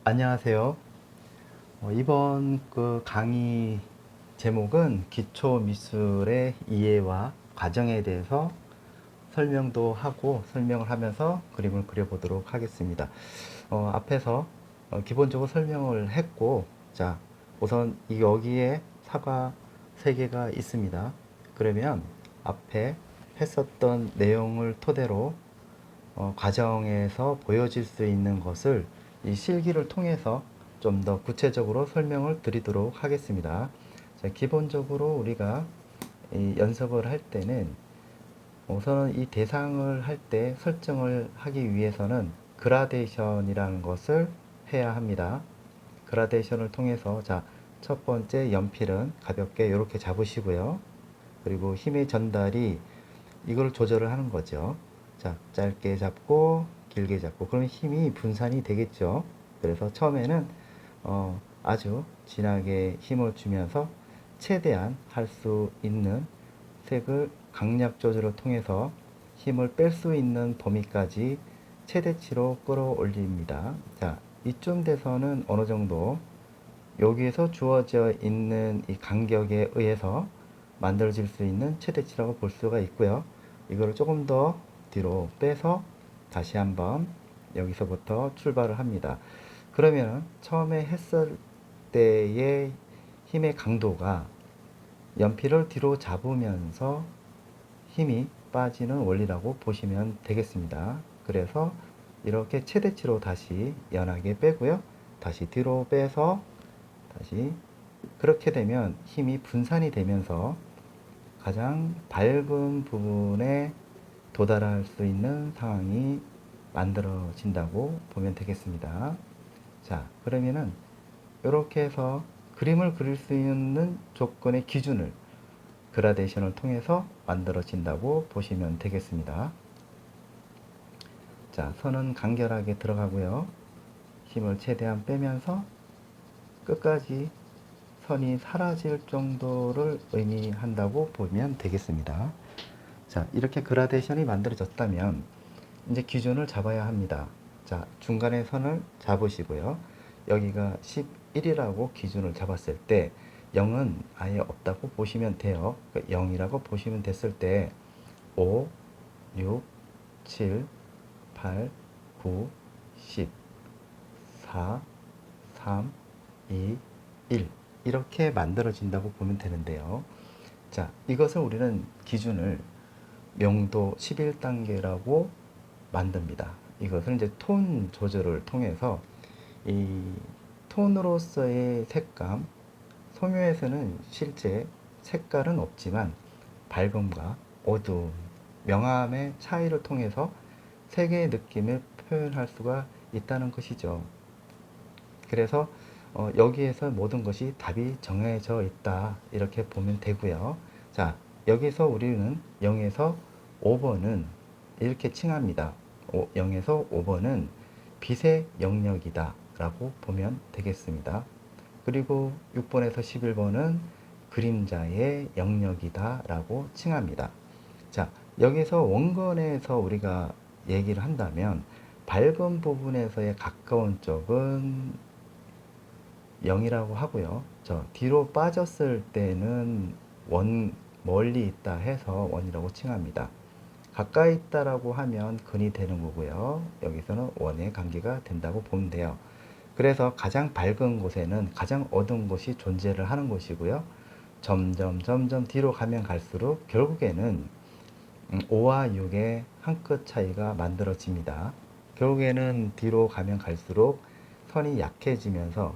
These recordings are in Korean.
안녕하세요. 이번 그 강의 제목은 기초 미술의 이해와 과정에 대해서 설명도 하고 설명을 하면서 그림을 그려보도록 하겠습니다. 앞에서 기본적으로 설명을 했고, 자, 우선 여기에 사과 3개가 있습니다. 그러면 앞에 했었던 내용을 토대로 과정에서 보여질 수 있는 것을 이 실기를 통해서 좀 더 구체적으로 설명을 드리도록 하겠습니다. 자, 기본적으로 우리가 이 연습을 할 때는 우선은 이 대상을 할 때 설정을 하기 위해서는 그라데이션이라는 것을 해야 합니다. 그라데이션을 통해서 자, 첫 번째 연필은 가볍게 이렇게 잡으시고요. 그리고 힘의 전달이 이걸 조절을 하는 거죠. 자, 짧게 잡고 길게 잡고 그러면 힘이 분산이 되겠죠. 그래서 처음에는 아주 진하게 힘을 주면서 최대한 할 수 있는 색을 강약 조절을 통해서 힘을 뺄 수 있는 범위까지 최대치로 끌어올립니다. 자, 이쯤 돼서는 어느 정도 여기에서 주어져 있는 이 간격에 의해서 만들어질 수 있는 최대치라고 볼 수가 있고요. 이거를 조금 더 뒤로 빼서 다시 한번 여기서부터 출발을 합니다. 그러면 처음에 했을 때의 힘의 강도가 연필을 뒤로 잡으면서 힘이 빠지는 원리라고 보시면 되겠습니다. 그래서 이렇게 최대치로 다시 연하게 빼고요. 다시 뒤로 빼서 다시 그렇게 되면 힘이 분산이 되면서 가장 밝은 부분에 도달할 수 있는 상황이 만들어진다고 보면 되겠습니다. 자, 그러면은 이렇게 해서 그림을 그릴 수 있는 조건의 기준을 그라데이션을 통해서 만들어진다고 보시면 되겠습니다. 자, 선은 간결하게 들어가고요. 힘을 최대한 빼면서 끝까지 선이 사라질 정도를 의미한다고 보면 되겠습니다. 자, 이렇게 그라데이션이 만들어졌다면 이제 기준을 잡아야 합니다. 자, 중간에 선을 잡으시고요. 여기가 11이라고 기준을 잡았을 때 0은 아예 없다고 보시면 돼요. 0이라고 보시면 됐을 때 5, 6, 7, 8, 9, 10, 4, 3, 2, 1 이렇게 만들어진다고 보면 되는데요. 자, 이것을 우리는 기준을 명도 11단계라고 만듭니다. 이것을 이제 톤 조절을 통해서 이 톤으로서의 색감, 소묘에서는 실제 색깔은 없지만 밝음과 어두움, 명암의 차이를 통해서 색의 느낌을 표현할 수가 있다는 것이죠. 그래서 여기에서 모든 것이 답이 정해져 있다 이렇게 보면 되고요. 자, 여기서 우리는 0에서 5번은 이렇게 칭합니다. 0에서 5번은 빛의 영역이다 라고 보면 되겠습니다. 그리고 6번에서 11번은 그림자의 영역이다 라고 칭합니다. 자, 여기서 원건에서 우리가 얘기를 한다면 밝은 부분에서의 가까운 쪽은 0이라고 하고요. 저 뒤로 빠졌을 때는 멀리 있다 해서 원이라고 칭합니다. 가까이 있다라고 하면 근이 되는 거고요. 여기서는 원의 관계가 된다고 보면 돼요. 그래서 가장 밝은 곳에는 가장 어두운 곳이 존재를 하는 것이고요. 점점 뒤로 가면 갈수록 결국에는 5와 6의 한 끗 차이가 만들어집니다. 결국에는 뒤로 가면 갈수록 선이 약해지면서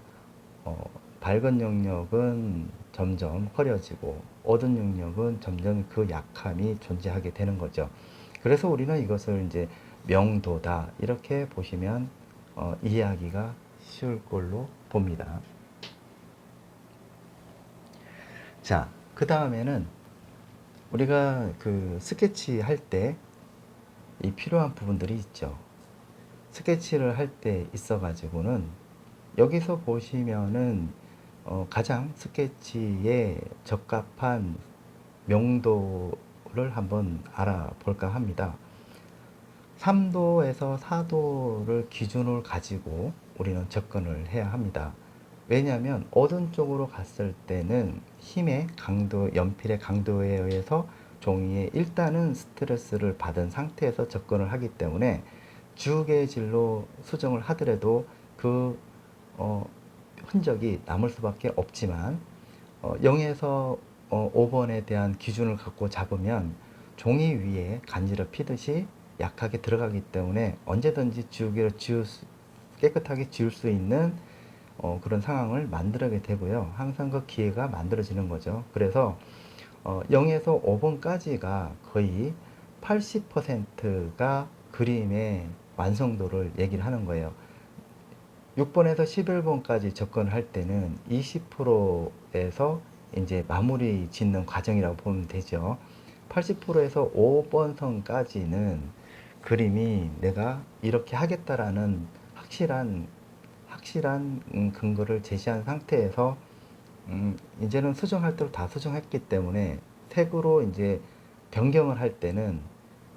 밝은 영역은 점점 흐려지고 어두운 영역은 점점 그 약함이 존재하게 되는 거죠. 그래서 우리는 이것을 이제 명도다 이렇게 보시면 이해하기가 쉬울 걸로 봅니다. 자, 그 다음에는 우리가 그 스케치 할 때 이 필요한 부분들이 있죠. 스케치를 할 때 있어 가지고는 여기서 보시면은 가장 스케치에 적합한 명도를 한번 알아볼까 합니다. 3도에서 4도를 기준을 가지고 우리는 접근을 해야 합니다. 왜냐하면 어두운 쪽으로 갔을 때는 힘의 강도, 연필의 강도에 의해서 종이에 일단은 스트레스를 받은 상태에서 접근을 하기 때문에 주개의 질로 수정을 하더라도 그 흔적이 남을 수밖에 없지만 0에서 5번에 대한 기준을 갖고 잡으면 종이 위에 간지럽히듯이 약하게 들어가기 때문에 언제든지 지우개로 깨끗하게 지울 수 있는 그런 상황을 만들게 되고요. 항상 그 기회가 만들어지는 거죠. 그래서 0에서 5번까지가 거의 80%가 그림의 완성도를 얘기를 하는 거예요. 6번에서 11번까지 접근을 할 때는 20%에서 이제 마무리 짓는 과정이라고 보면 되죠. 80%에서 5번 선까지는 그림이 내가 이렇게 하겠다라는 확실한 근거를 제시한 상태에서 이제는 수정할 대로 다 수정했기 때문에 색으로 이제 변경을 할 때는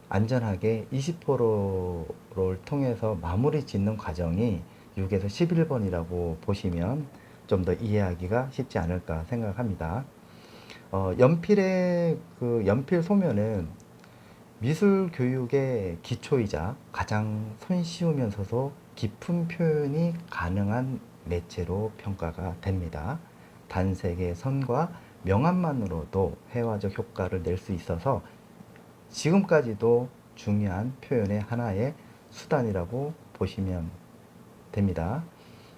안전하게 20%를 통해서 마무리 짓는 과정이 6에서 11번이라고 보시면 좀 더 이해하기가 쉽지 않을까 생각합니다. 연필의 그 연필 소면은 미술 교육의 기초이자 가장 손쉬우면서도 깊은 표현이 가능한 매체로 평가가 됩니다. 단색의 선과 명암만으로도 회화적 효과를 낼 수 있어서 지금까지도 중요한 표현의 하나의 수단이라고 보시면 됩니다.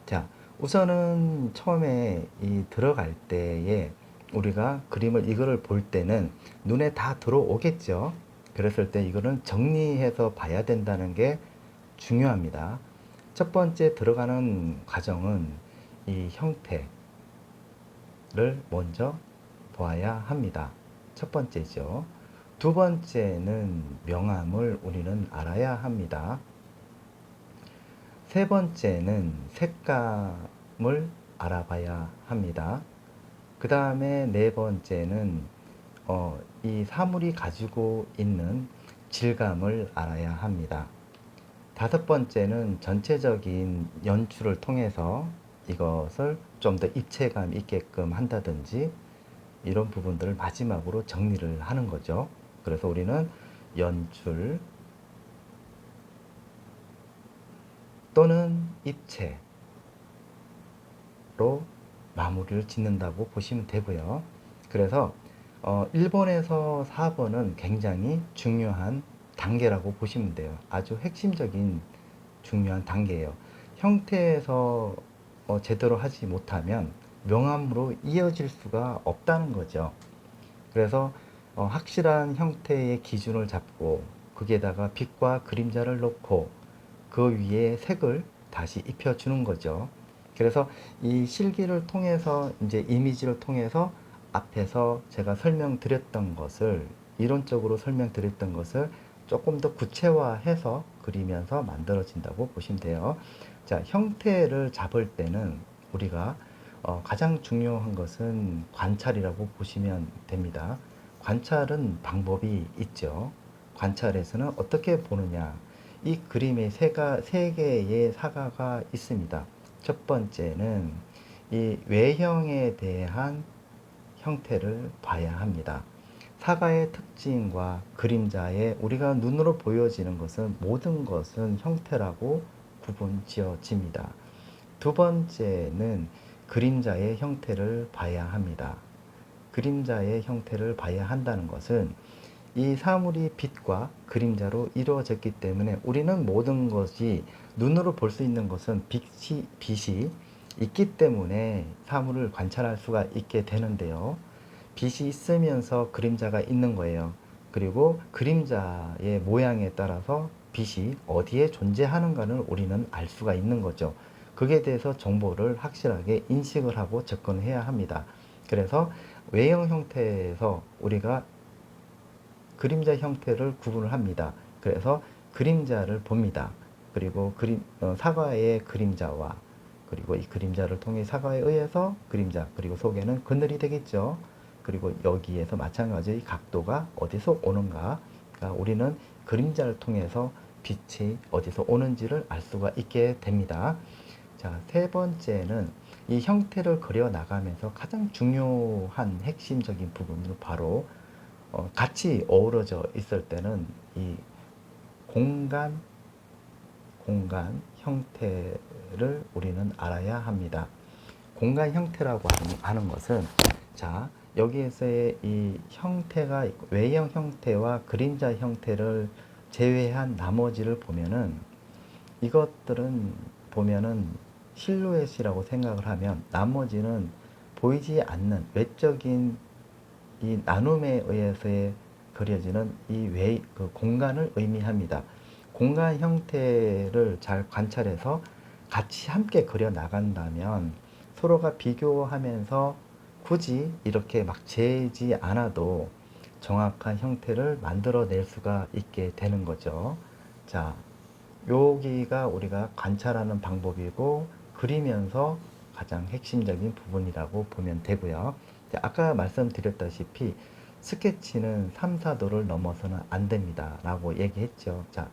자, 우선은 처음에 들어갈 때에 우리가 그림을 이거를 볼 때는 눈에 다 들어오겠죠. 그랬을 때 이거는 정리해서 봐야 된다는 게 중요합니다. 첫 번째 들어가는 과정은 이 형태를 먼저 보아야 합니다. 첫 번째죠. 두 번째는 명암을 우리는 알아야 합니다. 세 번째는 색감을 알아봐야 합니다. 그 다음에 네 번째는 이 사물이 가지고 있는 질감을 알아야 합니다. 다섯 번째는 전체적인 연출을 통해서 이것을 좀 더 입체감 있게끔 한다든지 이런 부분들을 마지막으로 정리를 하는 거죠. 그래서 우리는 연출 또는 입체로 마무리를 짓는다고 보시면 되고요. 그래서 1번에서 4번은 굉장히 중요한 단계라고 보시면 돼요. 아주 핵심적인 중요한 단계예요. 형태에서 제대로 하지 못하면 명암으로 이어질 수가 없다는 거죠. 그래서 확실한 형태의 기준을 잡고 거기에다가 빛과 그림자를 넣고 그 위에 색을 다시 입혀주는 거죠. 그래서 이 실기를 통해서 이제 이미지를 통해서 앞에서 제가 설명드렸던 것을 이론적으로 설명드렸던 것을 조금 더 구체화해서 그리면서 만들어진다고 보시면 돼요. 자, 형태를 잡을 때는 우리가 가장 중요한 것은 관찰이라고 보시면 됩니다. 관찰은 방법이 있죠. 관찰에서는 어떻게 보느냐. 이 그림에 세 개의 사과가 있습니다. 첫 번째는 이 외형에 대한 형태를 봐야 합니다. 사과의 특징과 그림자에 우리가 눈으로 보여지는 것은 모든 것은 형태라고 구분 지어집니다. 두 번째는 그림자의 형태를 봐야 합니다. 그림자의 형태를 봐야 한다는 것은 이 사물이 빛과 그림자로 이루어졌기 때문에 우리는 모든 것이 눈으로 볼 수 있는 것은 빛이 있기 때문에 사물을 관찰할 수가 있게 되는데요. 빛이 있으면서 그림자가 있는 거예요. 그리고 그림자의 모양에 따라서 빛이 어디에 존재하는가를 우리는 알 수가 있는 거죠. 그에 대해서 정보를 확실하게 인식을 하고 접근해야 합니다. 그래서 외형 형태에서 우리가 그림자 형태를 구분을 합니다. 그래서 그림자를 봅니다. 그리고 사과의 그림자와 그리고 이 그림자를 통해 사과에 의해서 그림자 그리고 속에는 그늘이 되겠죠. 그리고 여기에서 마찬가지 각도가 어디서 오는가, 그러니까 우리는 그림자를 통해서 빛이 어디서 오는지를 알 수가 있게 됩니다. 자, 세 번째는 이 형태를 그려 나가면서 가장 중요한 핵심적인 부분은 바로 같이 어우러져 있을 때는 이 공간, 공간 형태를 우리는 알아야 합니다. 공간 형태라고 하는 것은, 자, 여기에서의 이 형태가 있고, 외형 형태와 그림자 형태를 제외한 나머지를 보면은, 이것들은 보면은 실루엣이라고 생각을 하면, 나머지는 보이지 않는 외적인 이 나눔에 의해서 그려지는 그 공간을 의미합니다. 공간 형태를 잘 관찰해서 같이 함께 그려 나간다면 서로가 비교하면서 굳이 이렇게 막 재지 않아도 정확한 형태를 만들어낼 수가 있게 되는 거죠. 자, 여기가 우리가 관찰하는 방법이고 그리면서 가장 핵심적인 부분이라고 보면 되고요. 아까 말씀드렸다시피 스케치는 3, 4도를 넘어서는 안 됩니다 라고 얘기했죠. 자,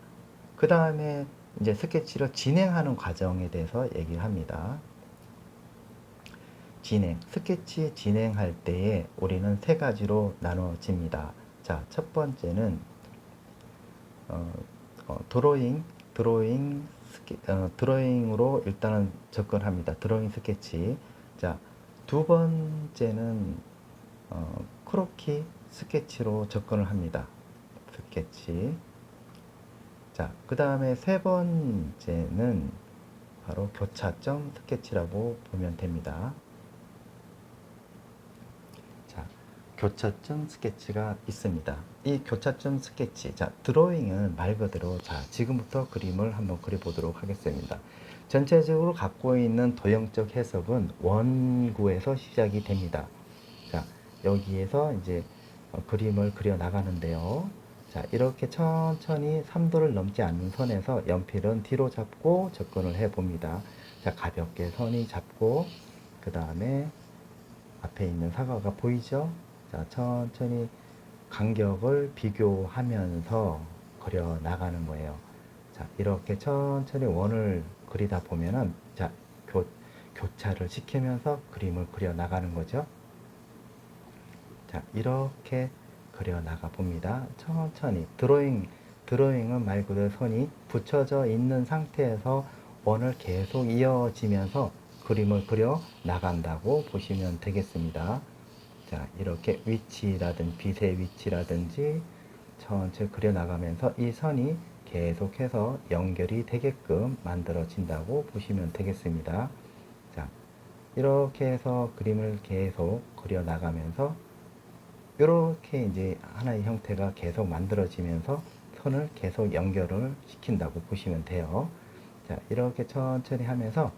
그 다음에 이제 스케치를 진행하는 과정에 대해서 얘기를 합니다. 스케치 진행할 때에 우리는 세 가지로 나눠집니다. 자, 첫 번째는 드로잉으로 일단은 접근합니다. 드로잉 스케치. 자, 두 번째는 크로키 스케치로 접근을 합니다. 스케치. 자, 그 다음에 세 번째는 바로 교차점 스케치라고 보면 됩니다. 자, 교차점 스케치가 있습니다. 이 교차점 스케치, 자, 드로잉은 말 그대로, 자, 지금부터 그림을 한번 그려보도록 하겠습니다. 전체적으로 갖고 있는 도형적 해석은 원구에서 시작이 됩니다. 자, 여기에서 이제 그림을 그려 나가는데요. 자, 이렇게 천천히 3도를 넘지 않는 선에서 연필은 뒤로 잡고 접근을 해 봅니다. 자, 가볍게 선이 잡고, 그 다음에 앞에 있는 사과가 보이죠? 자, 천천히 간격을 비교하면서 그려 나가는 거예요. 자, 이렇게 천천히 원을 그리다 보면은, 자, 교차를 시키면서 그림을 그려 나가는 거죠. 자, 이렇게 그려 나가 봅니다. 천천히. 드로잉은 말 그대로 선이 붙여져 있는 상태에서 원을 계속 이어지면서 그림을 그려 나간다고 보시면 되겠습니다. 자, 이렇게 위치라든지 빛의 위치라든지 천천히 그려 나가면서 이 선이 계속해서 연결이 되게끔 만들어진다고 보시면 되겠습니다. 자, 이렇게 해서 그림을 계속 그려 나가면서 이렇게 이제 하나의 형태가 계속 만들어지면서 선을 계속 연결을 시킨다고 보시면 돼요. 자, 이렇게 천천히 하면서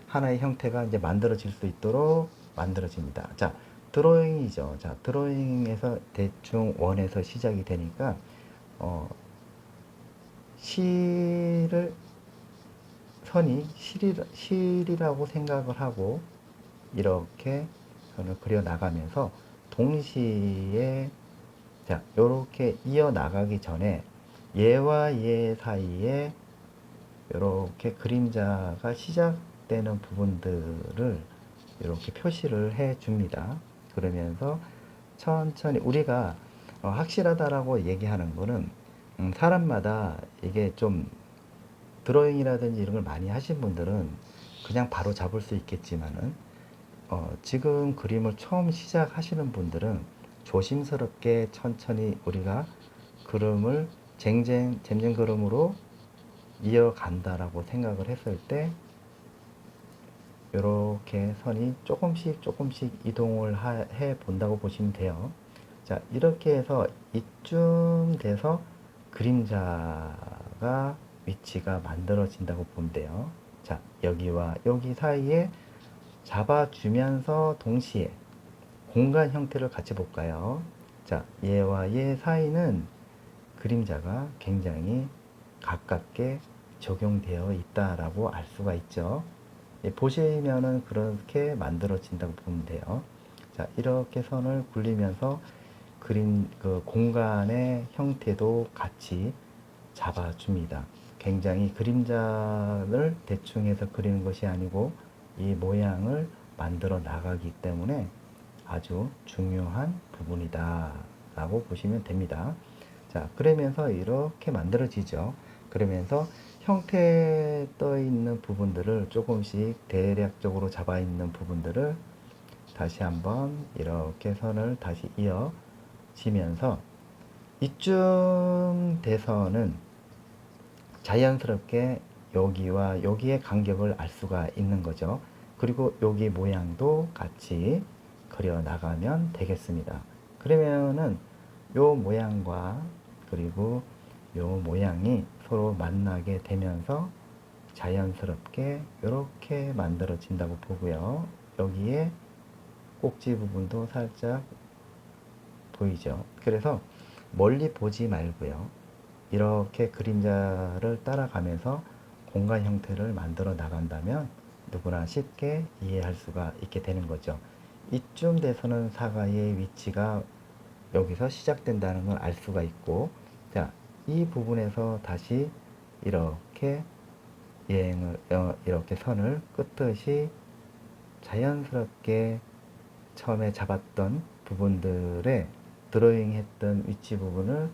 하나의 형태가 이제 만들어질 수 있도록 만들어집니다. 자, 드로잉이죠. 자, 드로잉에서 대충 원에서 시작이 되니까 선이 실이라고 생각을 하고 이렇게 선을 그려 나가면서 동시에, 자, 요렇게 이어 나가기 전에 얘와 얘 사이에 이렇게 그림자가 시작되는 부분들을 이렇게 표시를 해 줍니다. 그러면서 천천히 우리가 확실하다라고 얘기하는 거는 사람마다 이게 좀 드로잉이라든지 이런 걸 많이 하신 분들은 그냥 바로 잡을 수 있겠지만은 지금 그림을 처음 시작하시는 분들은 조심스럽게 천천히 우리가 그림을 쟁쟁 그림으로 이어간다라고 생각을 했을 때 이렇게 선이 조금씩 이동을 해 본다고 보시면 돼요. 자, 이렇게 해서 이쯤 돼서 그림자가 위치가 만들어진다고 보면 돼요. 자, 여기와 여기 사이에 잡아주면서 동시에 공간 형태를 같이 볼까요? 자, 얘와 얘 사이는 그림자가 굉장히 가깝게 적용되어 있다라고 알 수가 있죠. 보시면은 그렇게 만들어진다고 보면 돼요. 자, 이렇게 선을 굴리면서 그 공간의 형태도 같이 잡아줍니다. 굉장히 그림자를 대충 해서 그리는 것이 아니고 이 모양을 만들어 나가기 때문에 아주 중요한 부분이다 라고 보시면 됩니다. 자, 그러면서 이렇게 만들어지죠. 그러면서 형태 떠 있는 부분들을 조금씩 대략적으로 잡아 있는 부분들을 다시 한번 이렇게 선을 다시 이어지면서 이쯤 돼서는 자연스럽게 여기와 여기의 간격을 알 수가 있는 거죠. 그리고 여기 모양도 같이 그려 나가면 되겠습니다. 그러면은 요 모양과 그리고 요 모양이 서로 만나게 되면서 자연스럽게 이렇게 만들어진다고 보고요. 여기에 꼭지 부분도 살짝 보이죠. 그래서 멀리 보지 말고요. 이렇게 그림자를 따라가면서 공간 형태를 만들어 나간다면 누구나 쉽게 이해할 수가 있게 되는 거죠. 이쯤 돼서는 사과의 위치가 여기서 시작된다는 걸 알 수가 있고, 자, 이 부분에서 다시 이렇게 이렇게 선을 끄듯이 자연스럽게 처음에 잡았던 부분들에 드로잉 했던 위치 부분을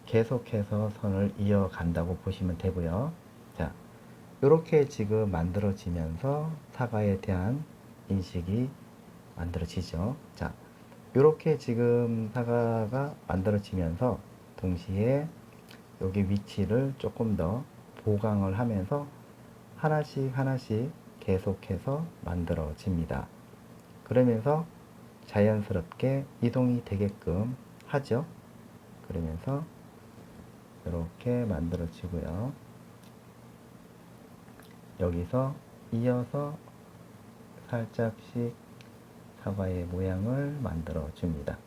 계속해서 선을 이어간다고 보시면 되고요. 자, 이렇게 지금 만들어지면서 사과에 대한 인식이 만들어지죠. 자, 이렇게 지금 사과가 만들어지면서 동시에 여기 위치를 조금 더 보강을 하면서 하나씩 하나씩 계속해서 만들어집니다. 그러면서 자연스럽게 이동이 되게끔 하죠. 그러면서 이렇게 만들어지고요. 여기서 이어서 살짝씩 사과의 모양을 만들어 줍니다.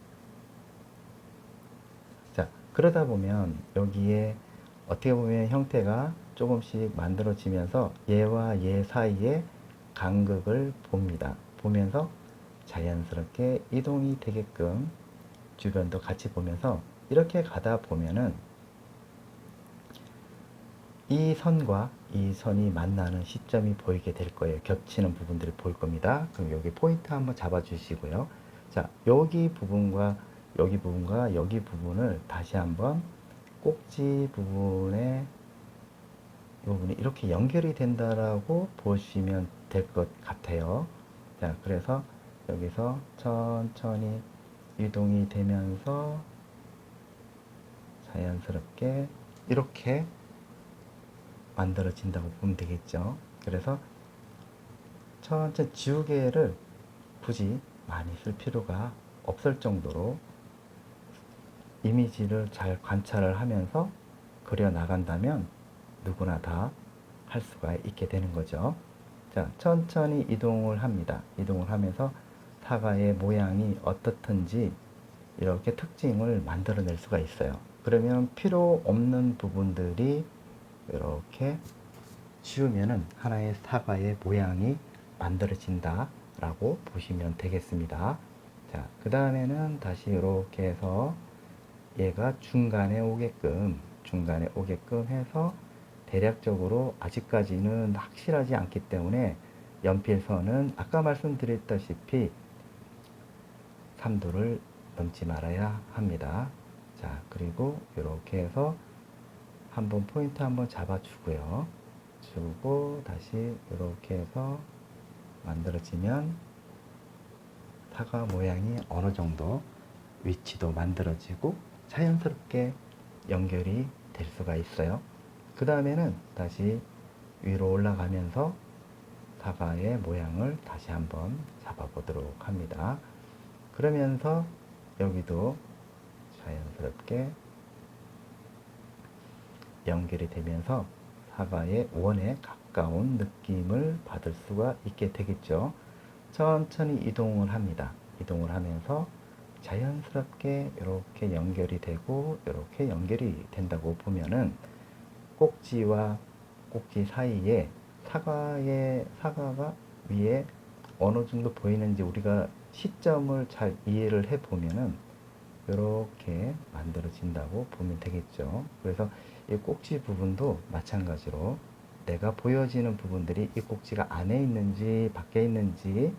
자, 그러다 보면 여기에 어떻게 보면 형태가 조금씩 만들어지면서 얘와 얘 사이에 간극을 봅니다. 보면서 자연스럽게 이동이 되게끔 주변도 같이 보면서 이렇게 가다 보면은 이 선과 이 선이 만나는 시점이 보이게 될 거예요. 겹치는 부분들이 보일 겁니다. 그럼 여기 포인트 한번 잡아 주시고요. 자, 여기 부분과 여기 부분과 여기 부분을 다시 한번 꼭지 부분에 부분이 이렇게 연결이 된다라고 보시면 될 것 같아요. 자, 그래서 여기서 천천히 이동이 되면서 자연스럽게 이렇게 만들어진다고 보면 되겠죠. 그래서 천천히 지우개를 굳이 많이 쓸 필요가 없을 정도로 이미지를 잘 관찰을 하면서 그려 나간다면 누구나 다 할 수가 있게 되는 거죠. 자, 천천히 이동을 합니다. 이동을 하면서 사과의 모양이 어떻든지 이렇게 특징을 만들어낼 수가 있어요. 그러면 필요 없는 부분들이 이렇게 지우면은 하나의 사과의 모양이 만들어진다 라고 보시면 되겠습니다. 자, 그 다음에는 다시 이렇게 해서 얘가 중간에 오게끔 해서 대략적으로 아직까지는 확실하지 않기 때문에 연필선은 아까 말씀드렸다시피 3도를 넘지 말아야 합니다. 자, 그리고 이렇게 해서 한번 포인트 한번 잡아주고요. 주고 다시 이렇게 해서 만들어지면 사과 모양이 어느 정도 위치도 만들어지고 자연스럽게 연결이 될 수가 있어요. 그 다음에는 다시 위로 올라가면서 사과의 모양을 다시 한번 잡아 보도록 합니다. 그러면서 여기도 자연스럽게 연결이 되면서 사과의 원에 가까운 느낌을 받을 수가 있게 되겠죠. 천천히 이동을 합니다. 이동을 하면서 자연스럽게 이렇게 연결이 되고 이렇게 연결이 된다고 보면은 꼭지와 꼭지 사이에 사과가 위에 어느 정도 보이는지 우리가 시점을 잘 이해를 해 보면은 이렇게 만들어진다고 보면 되겠죠. 그래서 이 꼭지 부분도 마찬가지로 내가 보여지는 부분들이 이 꼭지가 안에 있는지 밖에 있는지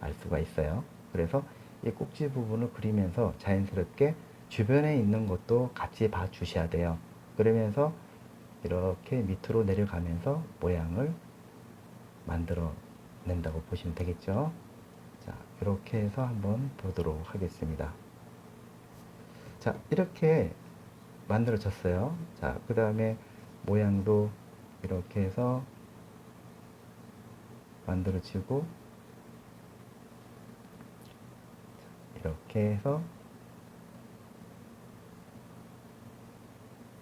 알 수가 있어요. 그래서 이 꼭지 부분을 그리면서 자연스럽게 주변에 있는 것도 같이 봐 주셔야 돼요. 그러면서 이렇게 밑으로 내려가면서 모양을 만들어 낸다고 보시면 되겠죠. 자, 이렇게 해서 한번 보도록 하겠습니다. 자, 이렇게 만들어졌어요. 자, 그 다음에 모양도 이렇게 해서 만들어지고, 이렇게 해서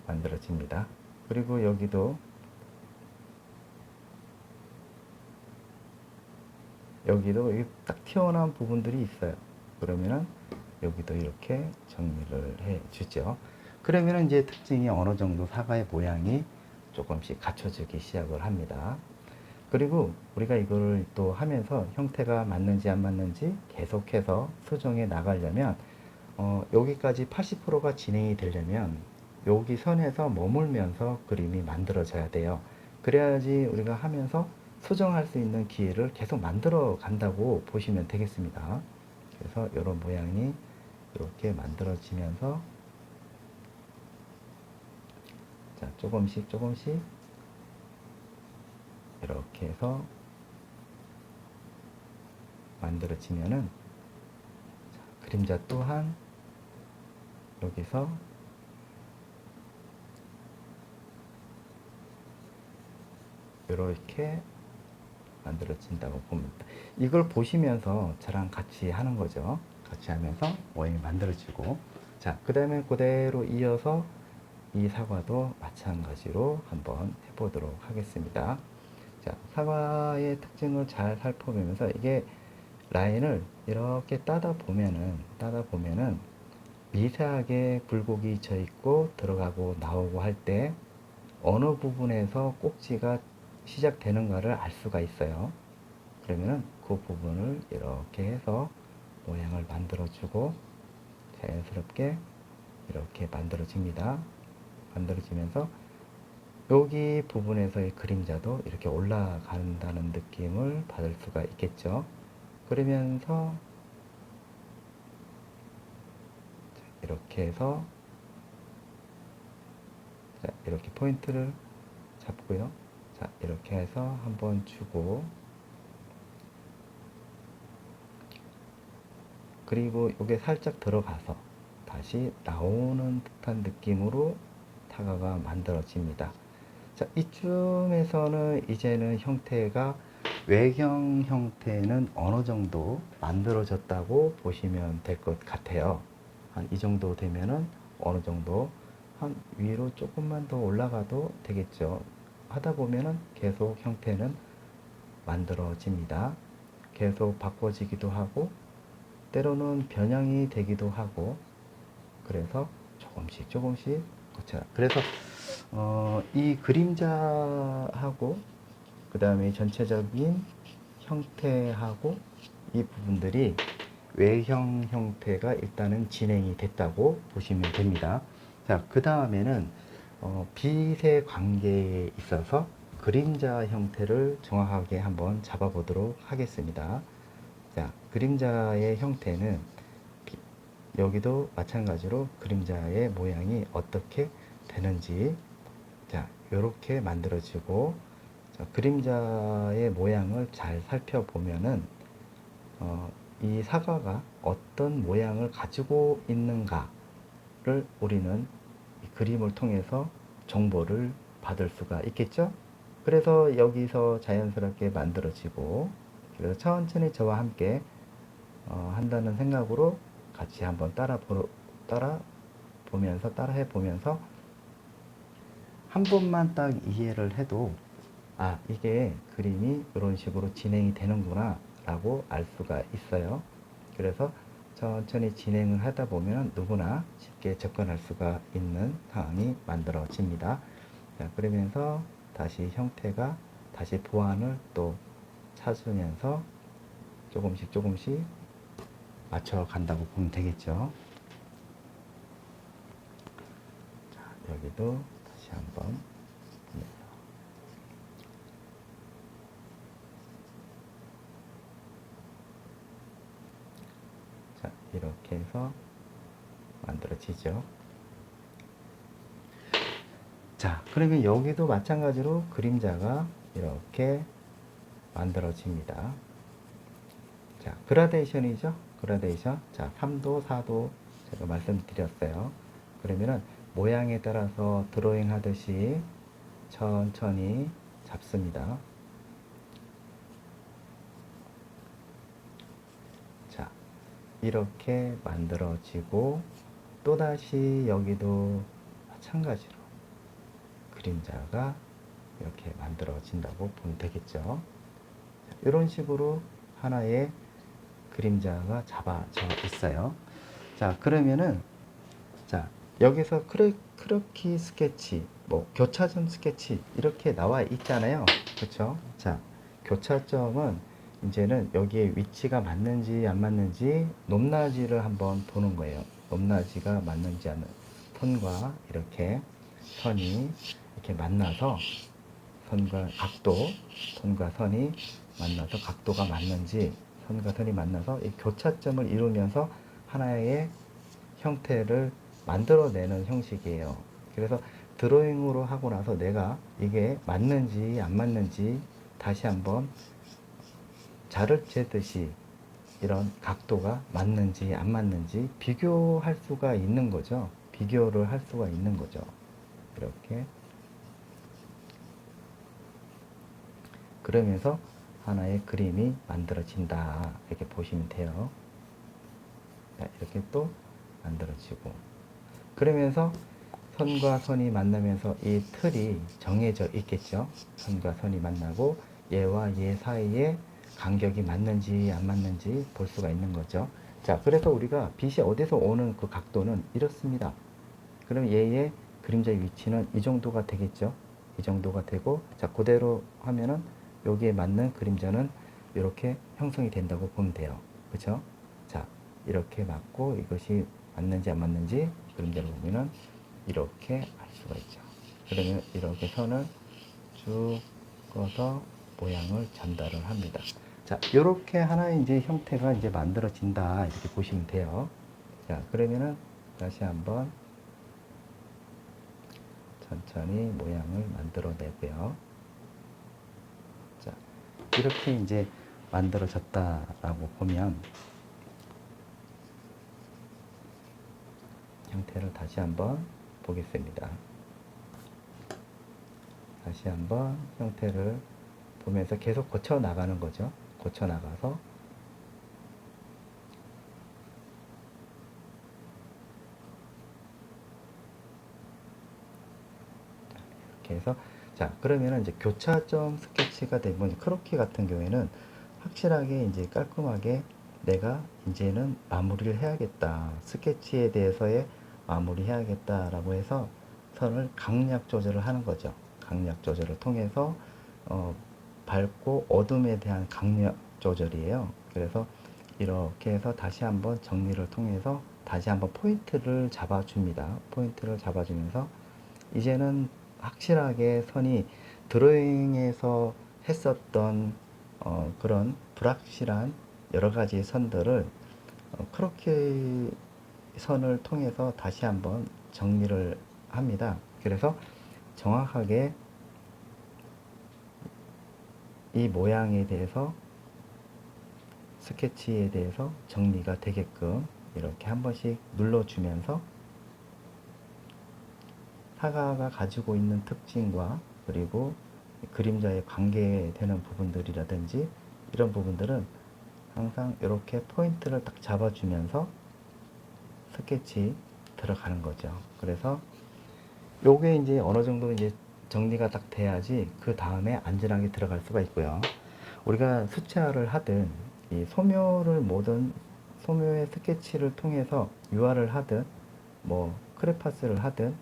만들어집니다. 그리고 여기도 여기 딱 튀어나온 부분들이 있어요. 그러면은 여기도 이렇게 정리를 해 주죠. 그러면은 이제 특징이 어느 정도 사과의 모양이 조금씩 갖춰지기 시작을 합니다. 그리고 우리가 이걸 또 하면서 형태가 맞는지 안 맞는지 계속해서 수정해 나가려면 여기까지 80%가 진행이 되려면 여기 선에서 머물면서 그림이 만들어져야 돼요. 그래야지 우리가 하면서 수정할 수 있는 기회를 계속 만들어 간다고 보시면 되겠습니다. 그래서 이런 모양이 이렇게 만들어지면서 자, 조금씩 이렇게 해서 만들어지면은 자, 그림자 또한 여기서 이렇게 만들어진다고 봅니다. 이걸 보시면서 저랑 같이 하는 거죠. 같이 하면서 모양이 만들어지고, 자, 그 다음에 그대로 이어서 이 사과도 마찬가지로 한번 해보도록 하겠습니다. 자, 사과의 특징을 잘 살펴보면서 이게 라인을 이렇게 따다 보면은 미세하게 굴곡이 져 있고 들어가고 나오고 할 때 어느 부분에서 꼭지가 시작되는가를 알 수가 있어요. 그러면은 그 부분을 이렇게 해서 모양을 만들어주고 자연스럽게 이렇게 만들어집니다. 만들어지면서 여기 부분에서의 그림자도 이렇게 올라간다는 느낌을 받을 수가 있겠죠. 그러면서 이렇게 해서 자, 이렇게 포인트를 잡고요. 자, 이렇게 해서 한번 주고, 그리고 이게 살짝 들어가서 다시 나오는 듯한 느낌으로 사과가 만들어집니다. 자, 이쯤에서는 이제는 형태가 외경 형태는 어느 정도 만들어졌다고 보시면 될 것 같아요. 한 이 정도 되면은 어느 정도 한 위로 조금만 더 올라가도 되겠죠. 하다 보면은 계속 형태는 만들어집니다. 계속 바꿔지기도 하고 때로는 변형이 되기도 하고, 그래서 조금씩 그래서 이 그림자하고 그 다음에 전체적인 형태하고 이 부분들이 외형 형태가 일단은 진행이 됐다고 보시면 됩니다. 자, 그 다음에는 빛의 관계에 있어서 그림자 형태를 정확하게 한번 잡아보도록 하겠습니다. 자, 그림자의 형태는 여기도 마찬가지로 그림자의 모양이 어떻게 되는지, 자, 이렇게 만들어지고, 자, 그림자의 모양을 잘 살펴보면은 이 사과가 어떤 모양을 가지고 있는가를 우리는 이 그림을 통해서 정보를 받을 수가 있겠죠. 그래서 여기서 자연스럽게 만들어지고, 그래서 천천히 저와 함께 한다는 생각으로 같이 한번 따라해 보면서 한 번만 딱 이해를 해도 아, 이게 그림이 이런 식으로 진행이 되는구나 라고 알 수가 있어요. 그래서 천천히 진행을 하다 보면 누구나 쉽게 접근할 수가 있는 상황이 만들어집니다. 자, 그러면서 다시 형태가 다시 보완을 또 찾으면서 조금씩 맞춰 간다고 보면 되겠죠. 자, 여기도 다시 한번 보면요. 자, 이렇게 해서 만들어지죠. 자, 그러면 여기도 마찬가지로 그림자가 이렇게 만들어집니다. 자, 그라데이션이죠. 그라데이션. 자, 3도, 4도 제가 말씀드렸어요. 그러면은 모양에 따라서 드로잉 하듯이 천천히 잡습니다. 자, 이렇게 만들어지고 또다시 여기도 마찬가지로 그림자가 이렇게 만들어진다고 보면 되겠죠. 이런 식으로 하나의 그림자가 잡아져 있어요. 자, 그러면은 자, 여기서 크로키 스케치, 뭐 교차점 스케치 이렇게 나와 있잖아요. 그렇죠? 자, 교차점은 이제는 여기에 위치가 맞는지 안 맞는지 높낮이를 한번 보는 거예요. 높낮이가 맞는지 않는 선과 이렇게 선이 이렇게 만나서 선과 각도, 선과 선이 만나서 각도가 맞는지 선과 선이 만나서 이 교차점을 이루면서 하나의 형태를 만들어내는 형식이에요. 그래서 드로잉으로 하고 나서 내가 이게 맞는지 안 맞는지 다시 한번 자를 재듯이 이런 각도가 맞는지 안 맞는지 비교할 수가 있는 거죠. 비교를 할 수가 있는 거죠. 이렇게. 그러면서 하나의 그림이 만들어진다. 이렇게 보시면 돼요. 자, 이렇게 또 만들어지고. 그러면서 선과 선이 만나면서 이 틀이 정해져 있겠죠. 선과 선이 만나고 얘와 얘 사이에 간격이 맞는지 안 맞는지 볼 수가 있는 거죠. 자, 그래서 우리가 빛이 어디서 오는 그 각도는 이렇습니다. 그럼 얘의 그림자의 위치는 이 정도가 되겠죠. 이 정도가 되고, 자, 그대로 하면은 여기에 맞는 그림자는 이렇게 형성이 된다고 보면 돼요. 그렇죠? 자, 이렇게 맞고 이것이 맞는지 안 맞는지 그림자를 보면은 이렇게 알 수가 있죠. 그러면 이렇게 선을 쭉 꺼서 모양을 전달을 합니다. 자, 이렇게 하나의 이제 형태가 이제 만들어진다. 이렇게 보시면 돼요. 자, 그러면은 다시 한번 천천히 모양을 만들어 내고요. 자, 이렇게 이제 만들어졌다라고 보면 형태를 다시 한번 보겠습니다. 다시 한번 형태를 보면서 계속 고쳐 나가는 거죠. 고쳐 나가서 이렇게 해서 자, 그러면은 이제 교차점 스케치가 되면 크로키 같은 경우에는 확실하게 이제 깔끔하게 내가 이제는 마무리를 해야겠다. 스케치에 대해서의 마무리 해야겠다라고 해서 선을 강약 조절을 하는 거죠. 강약 조절을 통해서 밝고 어둠에 대한 강약 조절이에요. 그래서 이렇게 해서 다시 한번 정리를 통해서 다시 한번 포인트를 잡아줍니다. 포인트를 잡아주면서 이제는 확실하게 선이 드로잉에서 했었던 그런 불확실한 여러 가지 선들을 크로키 선을 통해서 다시 한번 정리를 합니다. 그래서 정확하게 이 모양에 대해서 스케치에 대해서 정리가 되게끔 이렇게 한 번씩 눌러주면서 사과가 가지고 있는 특징과 그리고 그림자에 관계되는 부분들이라든지 이런 부분들은 항상 이렇게 포인트를 딱 잡아주면서 스케치 들어가는 거죠. 그래서 요게 이제 어느 정도 이제 정리가 딱 돼야지 그 다음에 안전하게 들어갈 수가 있고요. 우리가 수채화를 하든 이 소묘를 모든 소묘의 스케치를 통해서 유화를 하든 뭐 크레파스를 하든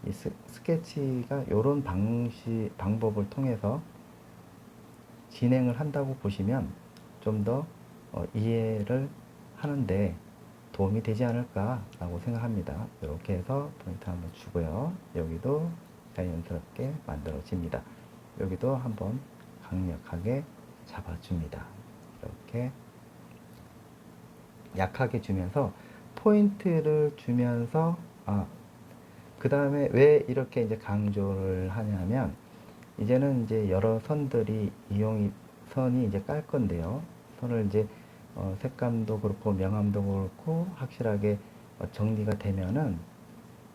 이 스케치가 이런 방법을 통해서 진행을 한다고 보시면 좀 더 이해를 하는데 도움이 되지 않을까라고 생각합니다. 이렇게 해서 포인트 한번 주고요. 여기도 자연스럽게 만들어집니다. 여기도 한번 강력하게 잡아줍니다. 이렇게 약하게 주면서 포인트를 주면서 그 다음에 왜 이렇게 이제 강조를 하냐면 이제는 이제 여러 선들이 선이 이제 깔 건데요. 선을 이제 색감도 그렇고 명암도 그렇고 확실하게 정리가 되면은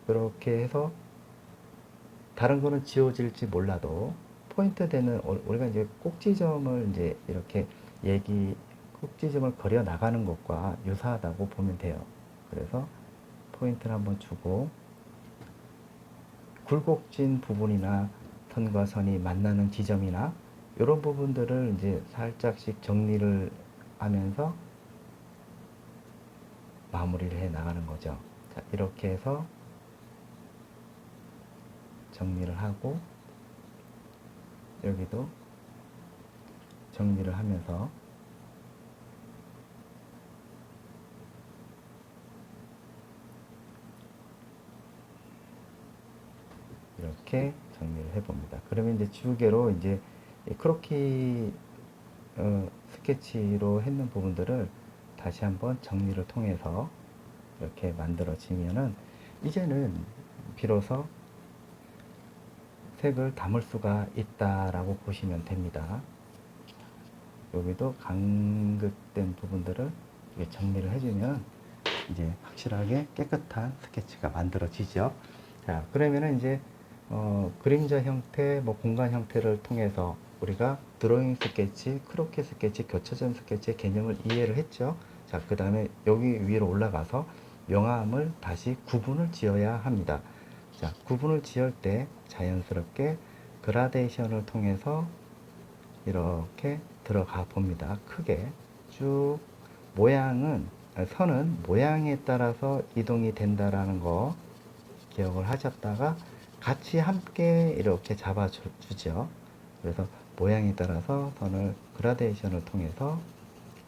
그렇게 해서 다른 거는 지워질지 몰라도 포인트 되는 우리가 이제 꼭지점을 이제 이렇게 꼭지점을 그려 나가는 것과 유사하다고 보면 돼요. 그래서 포인트를 한번 주고 굴곡진 부분이나 선과 선이 만나는 지점이나 이런 부분들을 이제 살짝씩 정리를 하면서 마무리를 해 나가는 거죠. 자, 이렇게 해서 정리를 하고 여기도 정리를 하면서 이렇게 정리를 해 봅니다. 그러면 이제 지우개로 이제 크로키 스케치로 했는 부분들을 다시 한번 정리를 통해서 이렇게 만들어지면은 이제는 비로소 색을 담을 수가 있다라고 보시면 됩니다. 여기도 간극된 부분들을 정리를 해주면 이제 확실하게 깨끗한 스케치가 만들어지죠. 자, 그러면은 이제 그림자 형태, 공간 형태를 통해서 우리가 드로잉 스케치, 크로키 스케치, 교차점 스케치의 개념을 이해를 했죠. 자, 그 다음에 여기 위로 올라가서 명암을 다시 구분을 지어야 합니다. 자, 구분을 지을 때 자연스럽게 그라데이션을 통해서 이렇게 들어가 봅니다. 크게 쭉 선은 모양에 따라서 이동이 된다라는 거 기억을 하셨다가 같이 함께 이렇게 잡아주죠. 그래서 모양에 따라서 선을 그라데이션을 통해서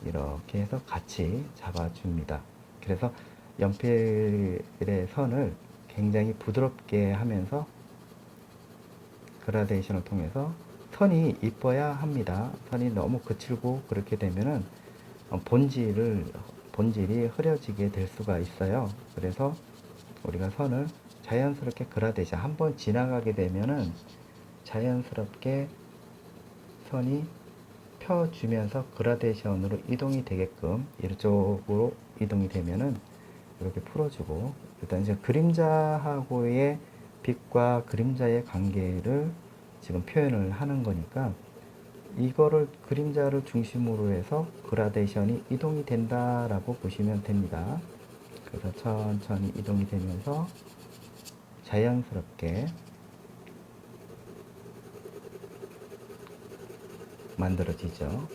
이렇게 해서 같이 잡아줍니다. 그래서 연필의 선을 굉장히 부드럽게 하면서 그라데이션을 통해서 선이 이뻐야 합니다. 선이 너무 거칠고 그렇게 되면은 본질이 흐려지게 될 수가 있어요. 그래서 우리가 선을 자연스럽게 그라데이션 한번 지나가게 되면은 자연스럽게 선이 펴주면서 그라데이션으로 이동이 되게끔 이쪽으로 이동이 되면은 이렇게 풀어주고 일단 이제 그림자하고의 빛과 그림자의 관계를 지금 표현을 하는 거니까 이거를 그림자를 중심으로 해서 그라데이션이 이동이 된다라고 보시면 됩니다. 그래서 천천히 이동이 되면서 자연스럽게 만들어지죠.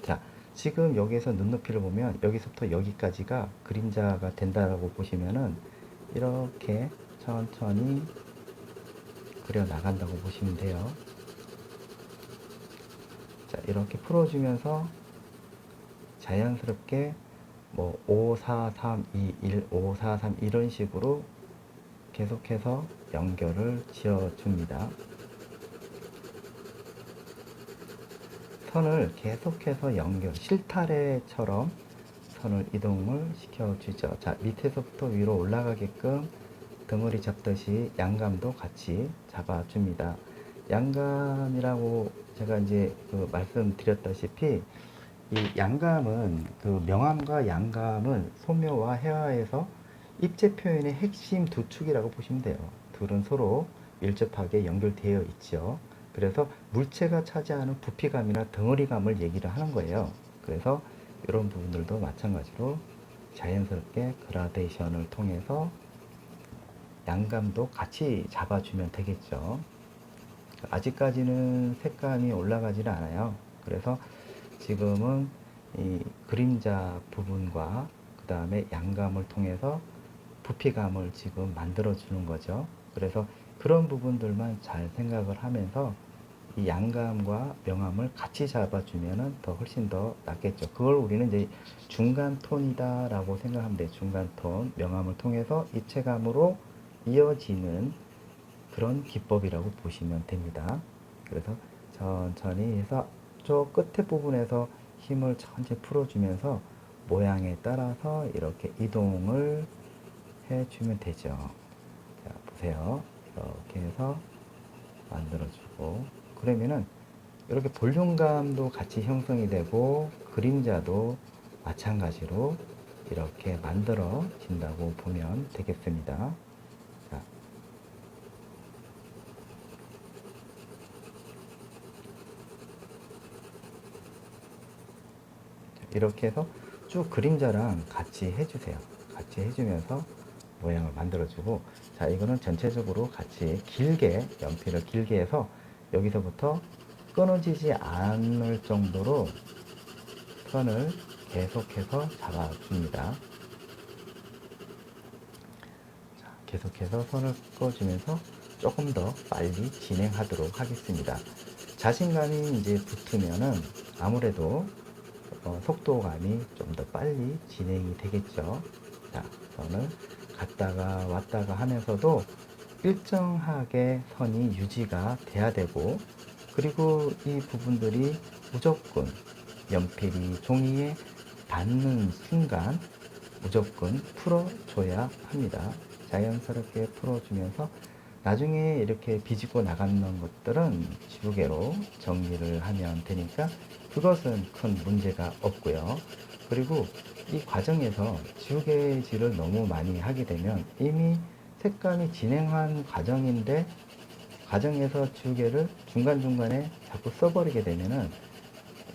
자, 지금 여기에서 눈높이를 보면 여기서부터 여기까지가 그림자가 된다라고 보시면은 이렇게 천천히 그려 나간다고 보시면 돼요. 자, 이렇게 풀어주면서 자연스럽게 5, 4, 3, 2, 1, 5, 4, 3 이런 식으로 계속해서 연결을 지어줍니다. 선을 계속해서 실타래처럼 선을 이동을 시켜주죠. 자, 밑에서부터 위로 올라가게끔 덩어리 잡듯이 양감도 같이 잡아줍니다. 양감이라고 제가 이제 말씀드렸다시피 이 양감은 명암과 양감은 소묘와 해화에서 입체 표현의 핵심 두 축이라고 보시면 돼요. 둘은 서로 밀접하게 연결되어 있죠. 그래서 물체가 차지하는 부피감이나 덩어리감을 얘기를 하는 거예요. 그래서 이런 부분들도 마찬가지로 자연스럽게 그라데이션을 통해서 양감도 같이 잡아주면 되겠죠. 아직까지는 색감이 올라가지는 않아요. 그래서 지금은 이 그림자 부분과 그 다음에 양감을 통해서 부피감을 지금 만들어 주는 거죠. 그래서 그런 부분들만 잘 생각을 하면서 이 양감과 명암을 같이 잡아주면은 훨씬 더 낫겠죠. 그걸 우리는 이제 중간 톤이다 라고 생각하면 돼요. 중간 톤, 명암을 통해서 입체감으로 이어지는 그런 기법이라고 보시면 됩니다. 그래서 천천히 해서 저 끝에 부분에서 힘을 천천히 풀어주면서 모양에 따라서 이렇게 이동을 해주면 되죠. 자, 보세요. 이렇게 해서 만들어주고, 그러면은 이렇게 볼륨감도 같이 형성이 되고 그림자도 마찬가지로 이렇게 만들어진다고 보면 되겠습니다. 자, 이렇게 해서 쭉 그림자랑 같이 해주세요. 같이 해주면서 모양을 만들어주고, 자, 이거는 전체적으로 같이 길게, 연필을 길게 해서 여기서부터 끊어지지 않을 정도로 선을 계속해서 잡아줍니다. 자, 계속해서 선을 꺼주면서 조금 더 빨리 진행하도록 하겠습니다. 자신감이 이제 붙으면은 아무래도 속도감이 좀 더 빨리 진행이 되겠죠. 자, 선을 갔다가 왔다가 하면서도 일정하게 선이 유지가 돼야 되고, 그리고 이 부분들이 무조건 연필이 종이에 닿는 순간 무조건 풀어줘야 합니다. 자연스럽게 풀어주면서 나중에 이렇게 비집고 나가는 것들은 지우개로 정리를 하면 되니까 그것은 큰 문제가 없고요. 그리고 이 과정에서 지우개질을 너무 많이 하게 되면 이미 색감이 진행한 과정인데 과정에서 지우개를 중간중간에 자꾸 써버리게 되면은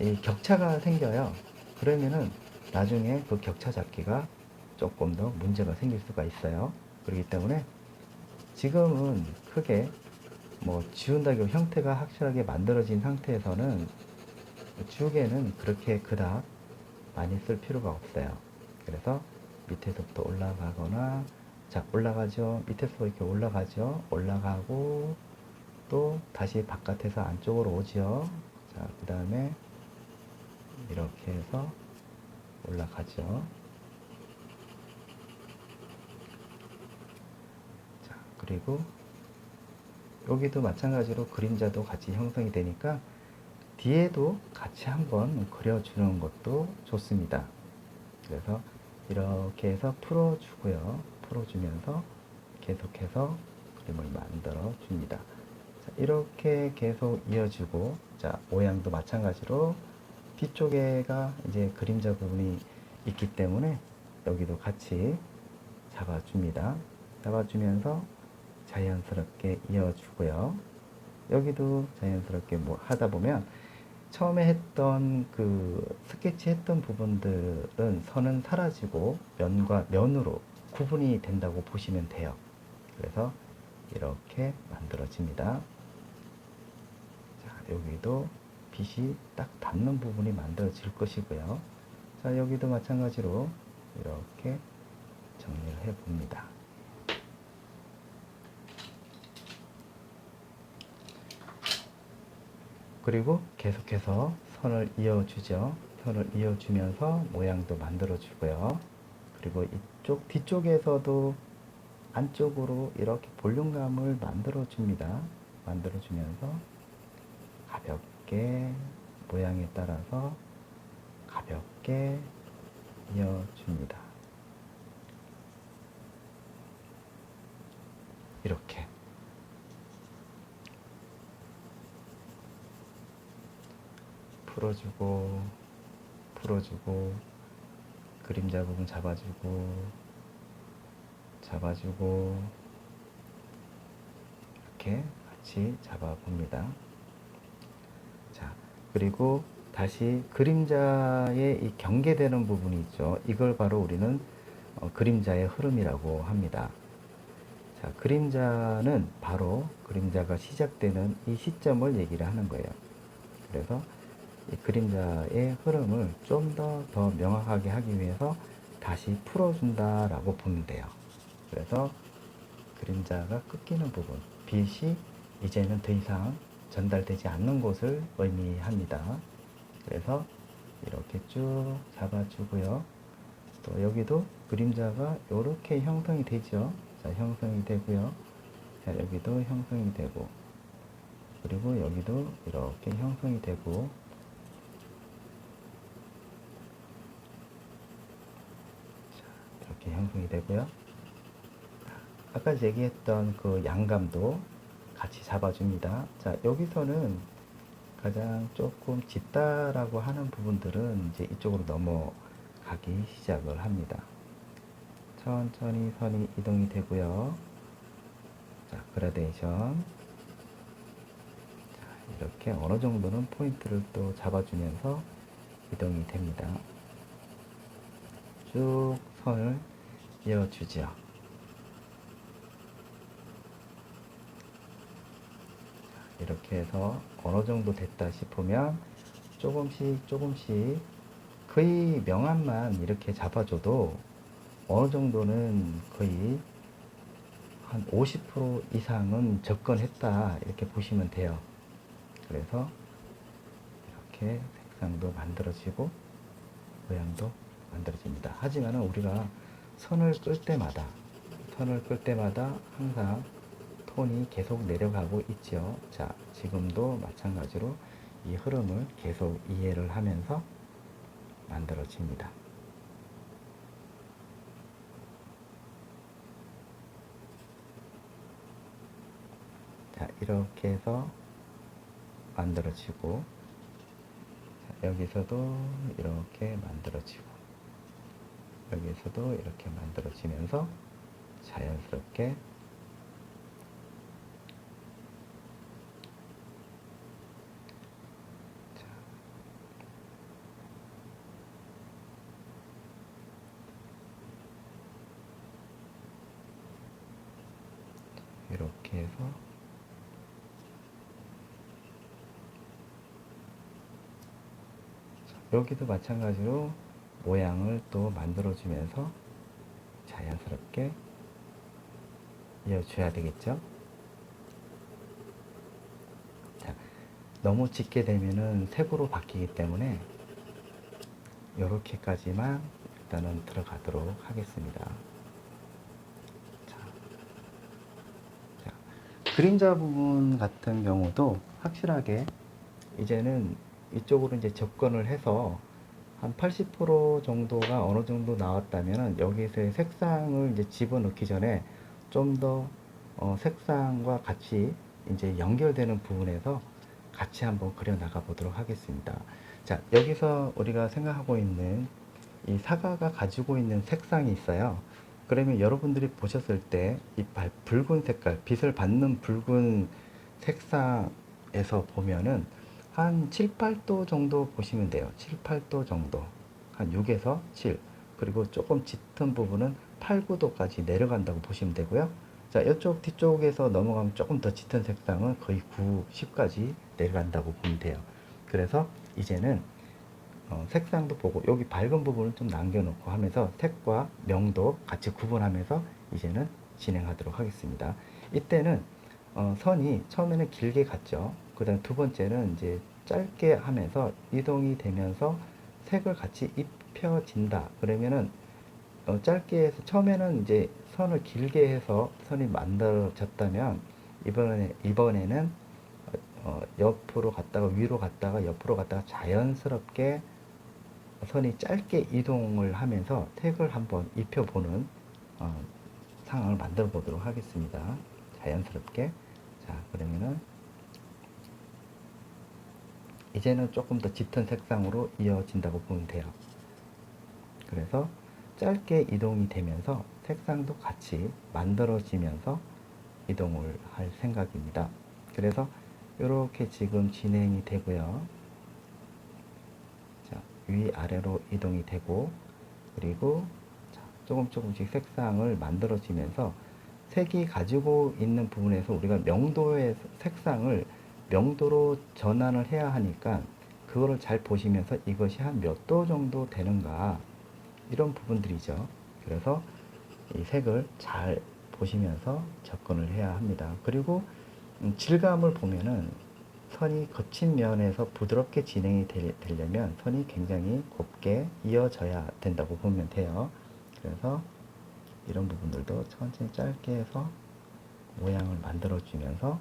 이 격차가 생겨요. 그러면은 나중에 그 격차 잡기가 조금 더 문제가 생길 수가 있어요. 그렇기 때문에 지금은 크게 뭐 지운다고 형태가 확실하게 만들어진 상태에서는 지우개는 그렇게 그닥 많이 쓸 필요가 없어요. 그래서 밑에서부터 올라가거나, 자, 올라가죠. 밑에서 이렇게 올라가죠. 올라가고 또 다시 바깥에서 안쪽으로 오죠. 자, 그 다음에 이렇게 해서 올라가죠. 자, 그리고 여기도 마찬가지로 그림자도 같이 형성이 되니까 뒤에도 같이 한번 그려주는 것도 좋습니다. 그래서 이렇게 해서 풀어주고요. 풀어주면서 계속해서 그림을 만들어 줍니다. 자, 이렇게 계속 이어지고, 자, 모양도 마찬가지로 뒤쪽에가 이제 그림자 부분이 있기 때문에 여기도 같이 잡아줍니다. 잡아주면서 자연스럽게 이어주고요. 여기도 자연스럽게 뭐 하다 보면 처음에 했던 그 스케치 했던 부분들은 선은 사라지고 면과 면으로 구분이 된다고 보시면 돼요. 그래서 이렇게 만들어집니다. 자, 여기도 빛이 딱 닿는 부분이 만들어질 것이고요. 자, 여기도 마찬가지로 이렇게 정리를 해 봅니다. 그리고 계속해서 선을 이어주죠. 선을 이어주면서 모양도 만들어주고요. 그리고 이쪽 뒤쪽에서도 안쪽으로 이렇게 볼륨감을 만들어줍니다. 만들어주면서 가볍게 모양에 따라서 가볍게 이어줍니다. 이렇게 풀어주고 풀어주고 그림자 부분 잡아주고 잡아주고 이렇게 같이 잡아봅니다. 자, 그리고 다시 그림자의 이 경계되는 부분이 있죠. 이걸 바로 우리는 그림자의 흐름이라고 합니다. 자, 그림자는 바로 그림자가 시작되는 이 시점을 얘기를 하는 거예요. 그래서 이 그림자의 흐름을 좀 더 명확하게 하기 위해서 다시 풀어준다라고 보면 돼요. 그래서 그림자가 꺾이는 부분, 빛이 이제는 더 이상 전달되지 않는 곳을 의미합니다. 그래서 이렇게 쭉 잡아주고요. 또 여기도 그림자가 이렇게 형성이 되죠. 자, 형성이 되고요. 자, 여기도 형성이 되고, 그리고 여기도 이렇게 형성이 되고, 이렇게 형성이 되고요. 아까 얘기했던 그 양감도 같이 잡아줍니다. 자, 여기서는 가장 조금 짙다라고 하는 부분들은 이제 이쪽으로 넘어가기 시작을 합니다. 천천히 선이 이동이 되고요. 자, 그라데이션. 자, 이렇게 어느 정도는 포인트를 또 잡아주면서 이동이 됩니다. 쭉 선을 이어주죠. 이렇게 해서 어느 정도 됐다 싶으면 조금씩 거의 명암만 이렇게 잡아줘도 어느 정도는 거의 한 50% 이상은 접근했다 이렇게 보시면 돼요. 그래서 이렇게 색상도 만들어지고 모양도 만들어집니다. 하지만 우리가 선을 끌 때마다 항상 톤이 계속 내려가고 있죠. 자, 지금도 마찬가지로 이 흐름을 계속 이해를 하면서 만들어집니다. 자, 이렇게 해서 만들어지고, 자, 여기서도 이렇게 만들어지고, 여기서도 이렇게 만들어지면서 자연스럽게 이렇게 해서 여기도 마찬가지로 모양을 또 만들어주면서 자연스럽게 이어줘야 되겠죠. 자, 너무 짙게 되면은 색으로 바뀌기 때문에 이렇게까지만 일단은 들어가도록 하겠습니다. 자, 그림자 부분 같은 경우도 확실하게 이제는 이쪽으로 이제 접근을 해서 한 80% 정도가 어느 정도 나왔다면 여기서의 색상을 이제 집어넣기 전에 좀 더 색상과 같이 이제 연결되는 부분에서 같이 한번 그려 나가 보도록 하겠습니다. 자, 여기서 우리가 생각하고 있는 이 사과가 가지고 있는 색상이 있어요. 그러면 여러분들이 보셨을 때 이 붉은 색깔, 빛을 받는 붉은 색상에서 보면은 한 7, 8도 정도 보시면 돼요. 7, 8도 정도. 한 6에서 7. 그리고 조금 짙은 부분은 8, 9도까지 내려간다고 보시면 되고요. 자, 이쪽 뒤쪽에서 넘어가면 조금 더 짙은 색상은 거의 9, 10까지 내려간다고 보면 돼요. 그래서 이제는 색상도 보고 여기 밝은 부분을 좀 남겨놓고 하면서 색과 명도 같이 구분하면서 이제는 진행하도록 하겠습니다. 이때는 선이 처음에는 길게 갔죠. 그 다음 두 번째는 이제 짧게 하면서 이동이 되면서 색을 같이 입혀진다. 그러면은 짧게 해서 처음에는 이제 선을 길게 해서 선이 만들어졌다면 이번에는 옆으로 갔다가 위로 갔다가 옆으로 갔다가 자연스럽게 선이 짧게 이동을 하면서 색을 한번 입혀보는 상황을 만들어 보도록 하겠습니다. 자연스럽게. 자, 그러면은 이제는 조금 더 짙은 색상으로 이어진다고 보면 돼요. 그래서 짧게 이동이 되면서 색상도 같이 만들어지면서 이동을 할 생각입니다. 그래서 이렇게 지금 진행이 되고요. 자, 위아래로 이동이 되고, 그리고 자, 조금씩 색상을 만들어지면서 색이 가지고 있는 부분에서 우리가 명도의 색상을 명도로 전환을 해야 하니까 그거를 잘 보시면서 이것이 한 몇 도 정도 되는가 이런 부분들이죠. 그래서 이 색을 잘 보시면서 접근을 해야 합니다. 그리고 질감을 보면은 선이 거친 면에서 부드럽게 진행이 되려면 선이 굉장히 곱게 이어져야 된다고 보면 돼요. 그래서 이런 부분들도 천천히 짧게 해서 모양을 만들어 주면서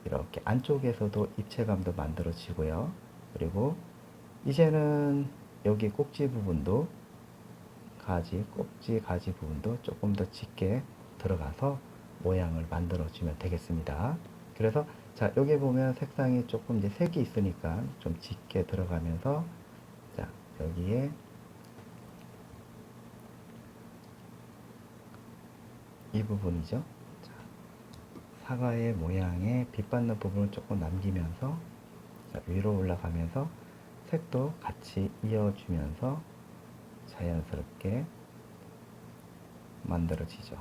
이렇게 안쪽에서도 입체감도 만들어지고요. 그리고 이제는 여기 꼭지 부분도 꼭지 가지 부분도 조금 더 짙게 들어가서 모양을 만들어 주면 되겠습니다. 그래서 자, 여기 보면 색상이 조금 이제 색이 있으니까 좀 짙게 들어가면서 자, 여기에 이 부분이죠. 자, 사과의 모양에 빛받는 부분을 조금 남기면서 자, 위로 올라가면서 색도 같이 이어주면서 자연스럽게 만들어지죠.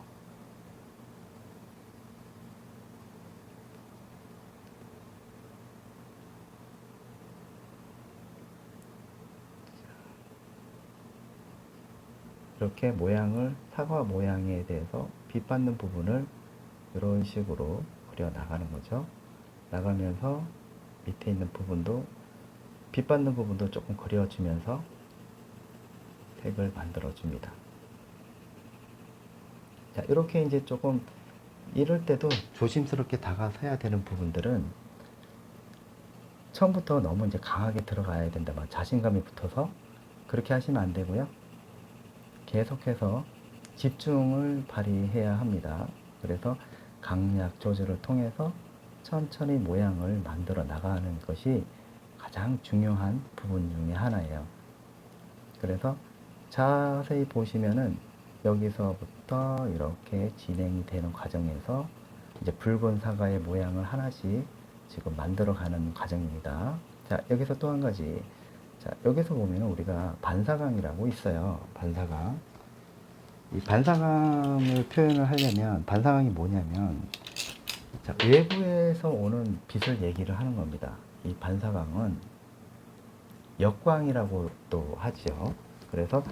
이렇게 모양을 사과 모양에 대해서 빛받는 부분을 이런 식으로 그려 나가는 거죠. 나가면서 밑에 있는 부분도 빛받는 부분도 조금 그려주면서 색을 만들어 줍니다. 자, 이렇게 이제 조금 이럴 때도 조심스럽게 다가서야 되는 부분들은 처음부터 너무 이제 강하게 들어가야 된다. 자신감이 붙어서 그렇게 하시면 안 되고요. 계속해서 집중을 발휘해야 합니다. 그래서 강약 조절을 통해서 천천히 모양을 만들어 나가는 것이 가장 중요한 부분 중에 하나예요. 그래서 자세히 보시면은 여기서부터 이렇게 진행이 되는 과정에서 이제 붉은 사과의 모양을 하나씩 지금 만들어 가는 과정입니다. 자, 여기서 또 한 가지. 자, 여기서 보면 우리가 반사광이라고 있어요. 반사광. 이 반사광을 표현을 하려면 반사광이 뭐냐면 자, 외부에서 오는 빛을 얘기를 하는 겁니다. 이 반사광은 역광이라고 또 하죠. 그래서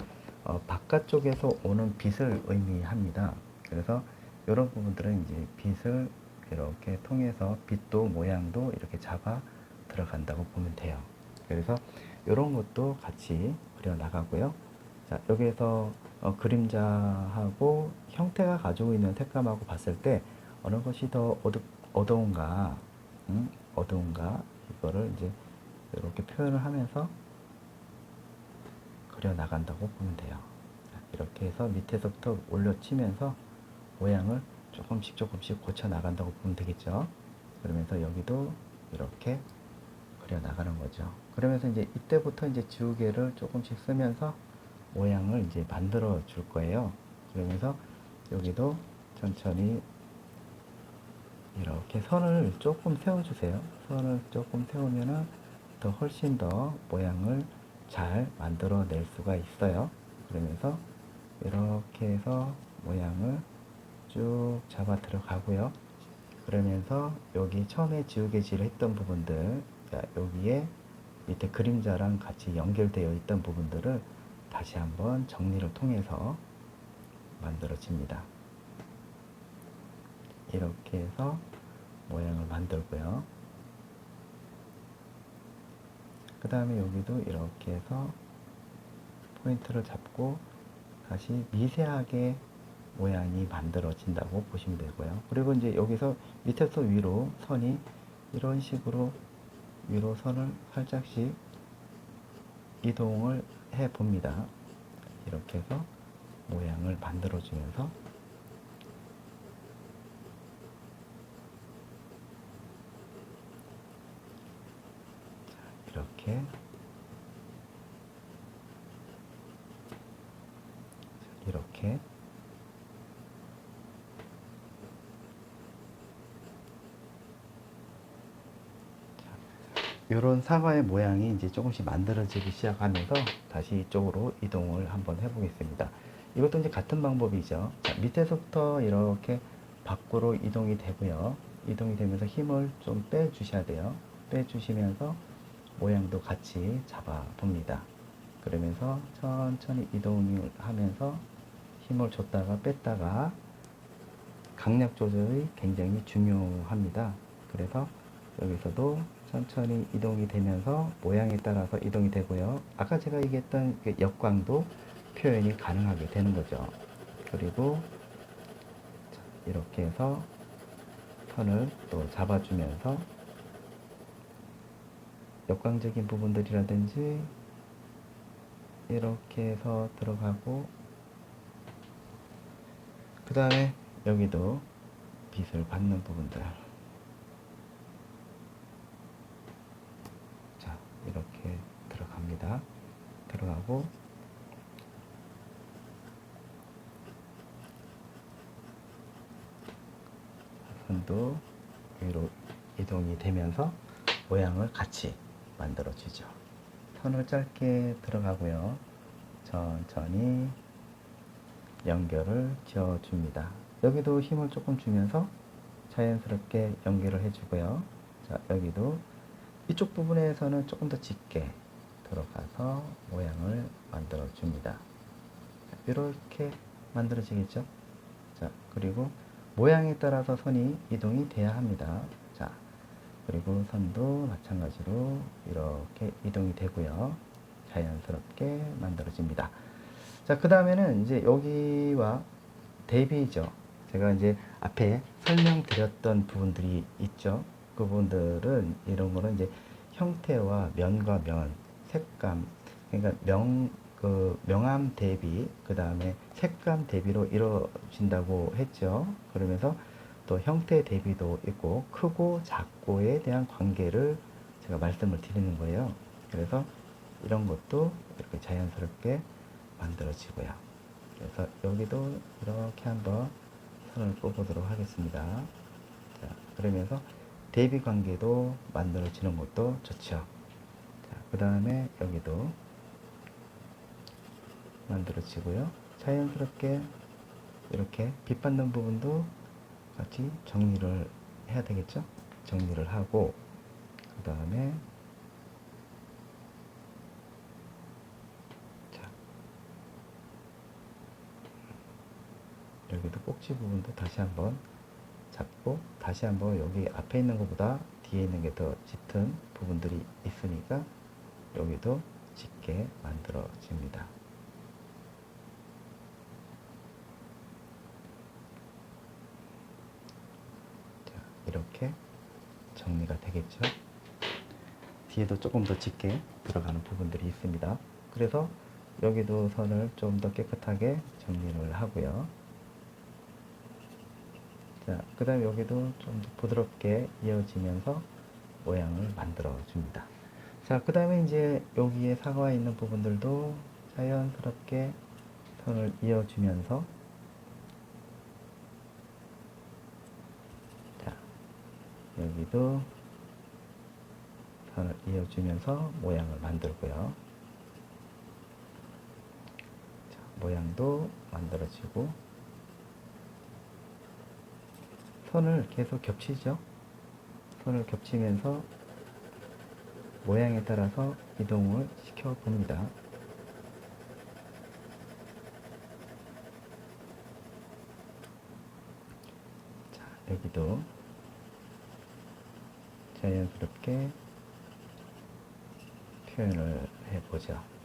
바깥쪽에서 오는 빛을 의미합니다. 그래서 이런 부분들은 이제 빛을 이렇게 통해서 빛도 모양도 이렇게 잡아 들어간다고 보면 돼요. 그래서 이런 것도 같이 그려 나가고요. 자, 여기에서 그림자하고 형태가 가지고 있는 색감하고 봤을 때 어느 것이 더 어두운가, 어두운가 이거를 이제 이렇게 표현을 하면서 그려 나간다고 보면 돼요. 자, 이렇게 해서 밑에서부터 올려치면서 모양을 조금씩 고쳐 나간다고 보면 되겠죠. 그러면서 여기도 이렇게 그려 나가는 거죠. 그러면서 이제 이때부터 이제 지우개를 조금씩 쓰면서 모양을 이제 만들어 줄 거예요. 그러면서 여기도 천천히 이렇게 선을 조금 세워주세요. 선을 조금 세우면은 더 훨씬 더 모양을 잘 만들어 낼 수가 있어요. 그러면서 이렇게 해서 모양을 쭉 잡아 들어가고요. 그러면서 여기 처음에 지우개질을 했던 부분들, 자, 여기에 밑에 그림자랑 같이 연결되어 있던 부분들을 다시 한번 정리를 통해서 만들어집니다. 이렇게 해서 모양을 만들고요. 그 다음에 여기도 이렇게 해서 포인트를 잡고 다시 미세하게 모양이 만들어진다고 보시면 되고요. 그리고 이제 여기서 밑에서 위로 선이 이런 식으로 위로 선을 살짝씩 이동을 해 봅니다. 이렇게 해서 모양을 만들어 주면서 이렇게 이렇게 이런 사과의 모양이 이제 조금씩 만들어지기 시작하면서 다시 이쪽으로 이동을 한번 해보겠습니다. 이것도 이제 같은 방법이죠. 자, 밑에서부터 이렇게 밖으로 이동이 되고요. 이동이 되면서 힘을 좀 빼주셔야 돼요. 빼주시면서 모양도 같이 잡아 봅니다. 그러면서 천천히 이동을 하면서 힘을 줬다가 뺐다가 강약 조절이 굉장히 중요합니다. 그래서 여기서도 천천히 이동이 되면서 모양에 따라서 이동이 되고요. 아까 제가 얘기했던 그 역광도 표현이 가능하게 되는 거죠. 그리고 이렇게 해서 선을 또 잡아주면서 역광적인 부분들이라든지 이렇게 해서 들어가고, 그 다음에 여기도 빛을 받는 부분들, 자 이렇게 들어갑니다. 들어가고, 선도 위로 이동이 되면서 모양을 같이 만들어 주죠. 선을 짧게 들어가고요. 천천히 연결을 지어 줍니다. 여기도 힘을 조금 주면서 자연스럽게 연결을 해주고요. 자, 여기도 이쪽 부분에서는 조금 더 짙게 들어가서 모양을 만들어 줍니다. 이렇게 만들어지겠죠? 자, 그리고 모양에 따라서 선이 이동이 돼야 합니다. 자, 그리고 선도 마찬가지로 이렇게 이동이 되고요. 자연스럽게 만들어집니다. 자, 그 다음에는 이제 여기와 대비죠. 제가 이제 앞에 설명드렸던 부분들이 있죠. 그 부분들은 이런 거는 이제 형태와 면과 면, 색감, 그러니까 명암 대비, 그 다음에 색감 대비로 이루어진다고 했죠. 그러면서 또 형태 대비도 있고, 크고 작고에 대한 관계를 제가 말씀을 드리는 거예요. 그래서 이런 것도 이렇게 자연스럽게 만들어지고요. 그래서 여기도 이렇게 한번 선을 뽑아보도록 하겠습니다. 자, 그러면서 대비 관계도 만들어지는 것도 좋죠. 자, 그 다음에 여기도 만들어지고요. 자연스럽게 이렇게 빛 받는 부분도 같이 정리를 해야 되겠죠. 정리를 하고, 그 다음에 여기도 꼭지 부분도 다시 한번 잡고, 다시 한번 여기 앞에 있는 것보다 뒤에 있는 게 더 짙은 부분들이 있으니까 여기도 짙게 만들어집니다. 자, 이렇게 정리가 되겠죠. 뒤에도 조금 더 짙게 들어가는 부분들이 있습니다. 그래서 여기도 선을 좀 더 깨끗하게 정리를 하고요. 자, 그 다음에 여기도 좀 부드럽게 이어지면서 모양을 만들어 줍니다. 자, 그 다음에 이제 여기에 사과에 있는 부분들도 자연스럽게 선을 이어주면서, 자, 여기도 선을 이어주면서 모양을 만들고요. 자, 모양도 만들어지고, 선을 계속 겹치죠. 선을 겹치면서 모양에 따라서 이동을 시켜 봅니다. 자, 여기도 자연스럽게 표현을 해보죠.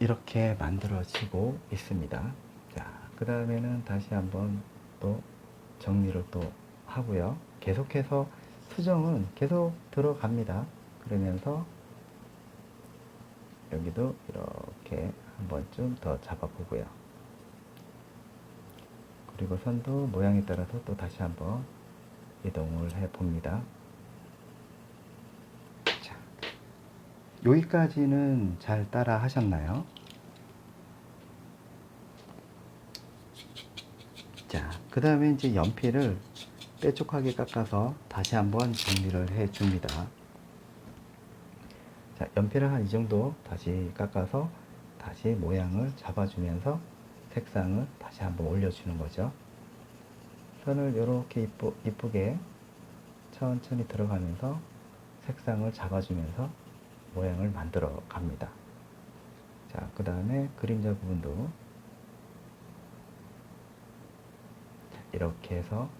이렇게 만들어지고 있습니다. 자, 그 다음에는 다시 한번 또 정리를 또 하고요. 계속해서 수정은 계속 들어갑니다. 그러면서 여기도 이렇게 한 번쯤 더 잡아보고요. 그리고 선도 모양에 따라서 또 다시 한번 이동을 해 봅니다. 자, 여기까지는 잘 따라 하셨나요? 자, 그 다음에 이제 연필을 빼쪽하게 깎아서 다시 한번 정리를 해 줍니다. 자, 연필을 한 이 정도 다시 깎아서 다시 모양을 잡아주면서 색상을 다시 한번 올려주는 거죠. 선을 이렇게 이쁘게 천천히 들어가면서 색상을 잡아주면서 모양을 만들어 갑니다. 자, 그 다음에 그림자 부분도 이렇게 해서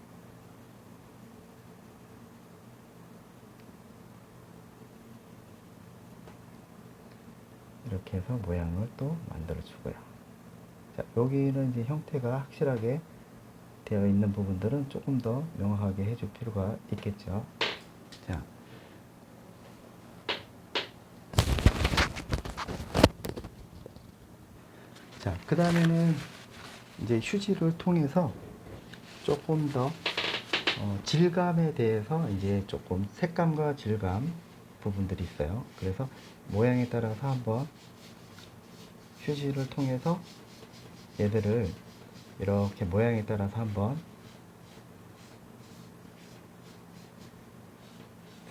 이렇게 해서 모양을 또 만들어 주고요. 자, 여기는 이제 형태가 확실하게 되어 있는 부분들은 조금 더 명확하게 해줄 필요가 있겠죠. 자, 그 다음에는 이제 휴지를 통해서 조금 더 질감에 대해서 이제 조금 색감과 질감 부분들이 있어요. 그래서 모양에 따라서 한번 휴지를 통해서 얘들을 이렇게 모양에 따라서 한번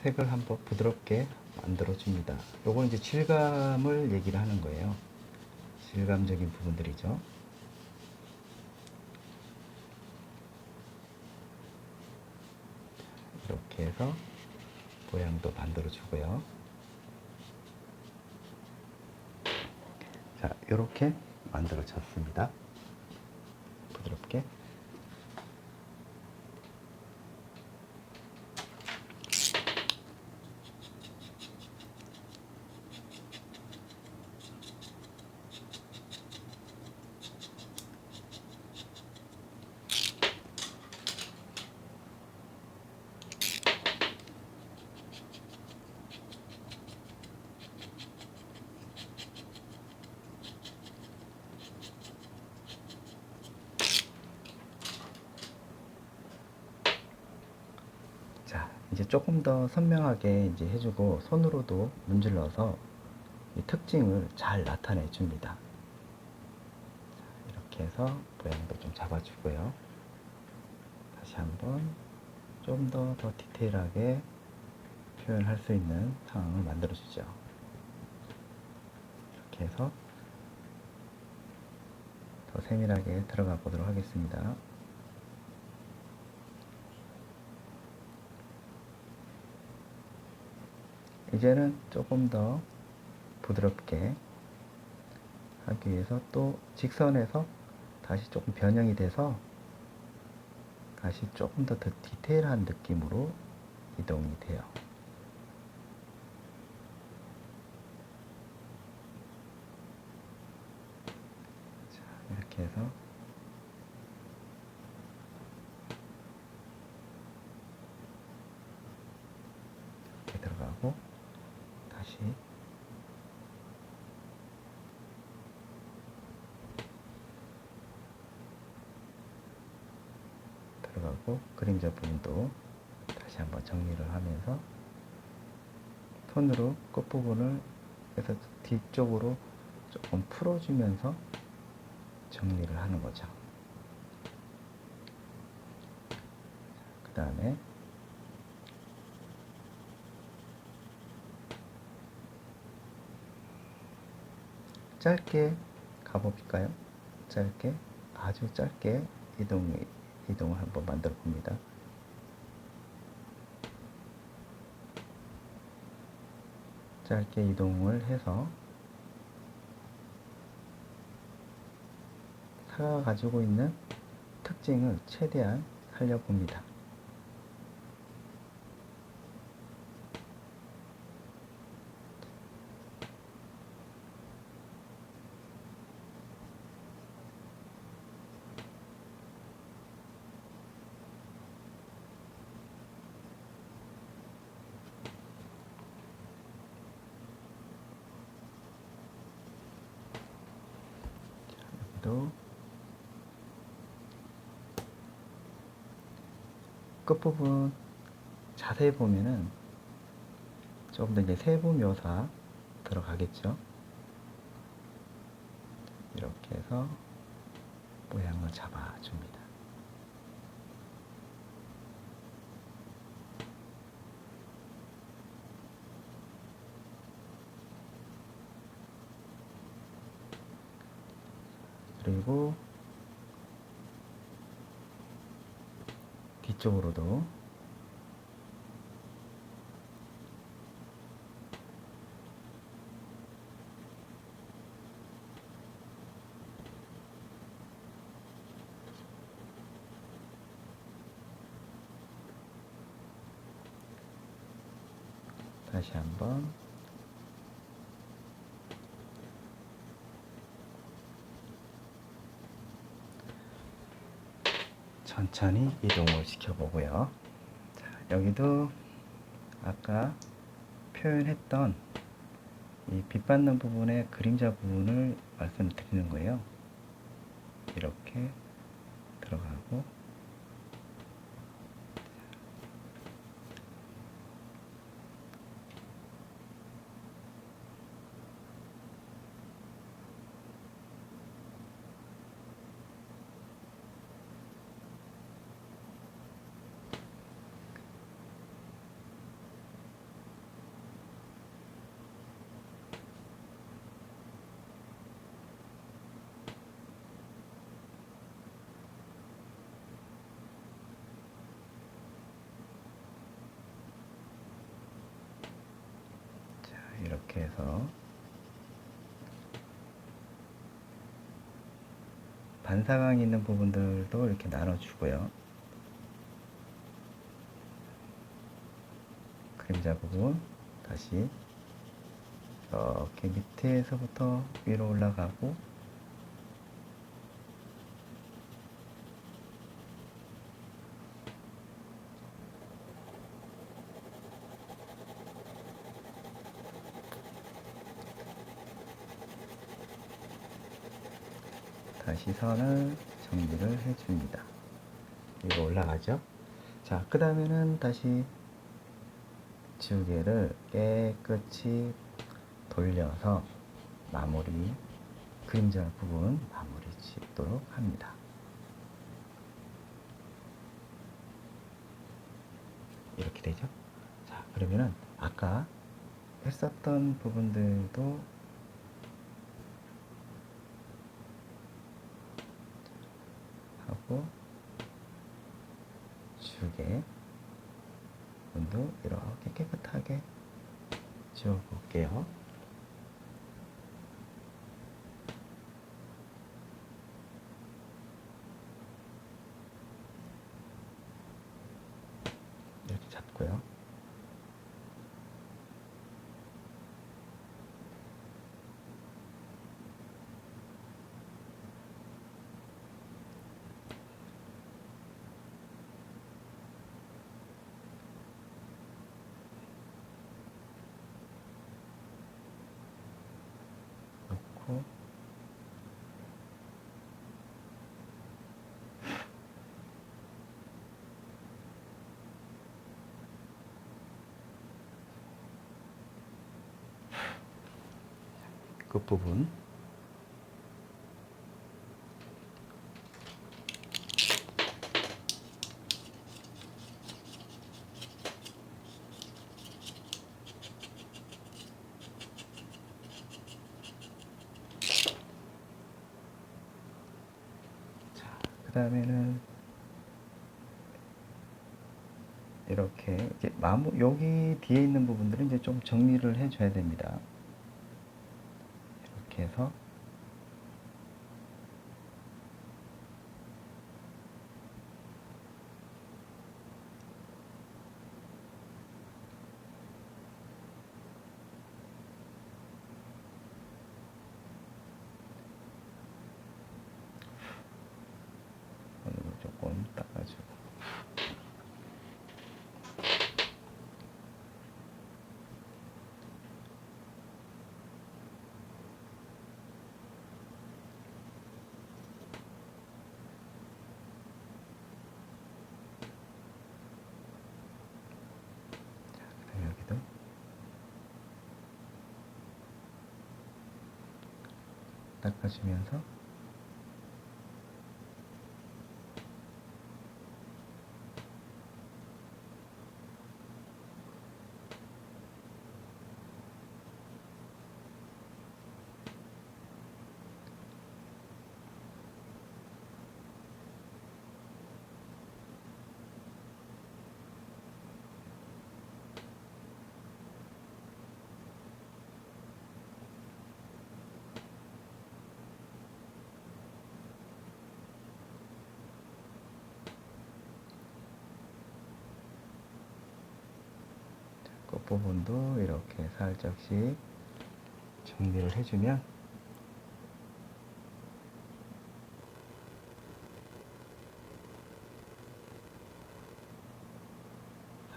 색을 한번 부드럽게 만들어 줍니다. 요건 이제 질감을 얘기를 하는 거예요. 질감적인 부분들이죠. 이렇게 해서 모양도 만들어 주고요. 자, 이렇게 만들어 졌습니다. 부드럽게. 자, 이제 조금 더 선명하게 이제 해주고 손으로도 문질러서 이 특징을 잘 나타내 줍니다. 이렇게 해서 모양도 좀 잡아주고요. 다시 한번 좀 더 디테일하게 표현할 수 있는 상황을 만들어 주죠. 이렇게 해서 더 세밀하게 들어가 보도록 하겠습니다. 이제는 조금 더 부드럽게 하기 위해서 또 직선에서 다시 조금 변형이 돼서 다시 조금 더 디테일한 느낌으로 이동이 돼요. 자, 이렇게 해서 이렇게 들어가고 다시 들어가고 그림자 부분도 다시 한번 정리를 하면서 손으로 끝부분을 해서 뒤쪽으로 조금 풀어주면서 정리를 하는 거죠. 그 다음에 짧게 가볼까요? 짧게, 아주 짧게 이동을 한번 만들어 봅니다. 짧게 이동을 해서 사과가 가지고 있는 특징을 최대한 살려봅니다. 여기도 끝부분 자세히 보면은 조금 더 이제 세부 묘사 들어가겠죠. 이렇게 해서 모양을 잡아줍니다. 그리고 뒤쪽으로도 다시 한번 천천히 이동을 시켜보고요. 자, 여기도 아까 표현했던 이 빛받는 부분의 그림자 부분을 말씀을 드리는 거예요. 이렇게 들어가고, 자, 이렇게 해서 반사광이 있는 부분들도 이렇게 나눠주고요. 그림자 부분 다시 이렇게 밑에서부터 위로 올라가고, 다시 선을 정리를 해줍니다. 위로 올라가죠. 자, 그 다음에는 다시 지우개를 깨끗이 돌려서 마무리, 그림자 부분 마무리 짓도록 합니다. 이렇게 되죠. 자, 그러면은 아까 했었던 부분들도 하고, 지우개 부분도 이렇게 깨끗하게 지워 볼게요. 이렇게 잡고요. 놓고, 끝부분 그 다음에는 이렇게 이제 여기 뒤에 있는 부분들은 이제 좀 정리를 해줘야 됩니다. 이렇게 해서 손으로 조금 닦아주고, 그다음에 여기도 닦아주면서 끝부분도 이렇게 살짝씩 정리를 해주면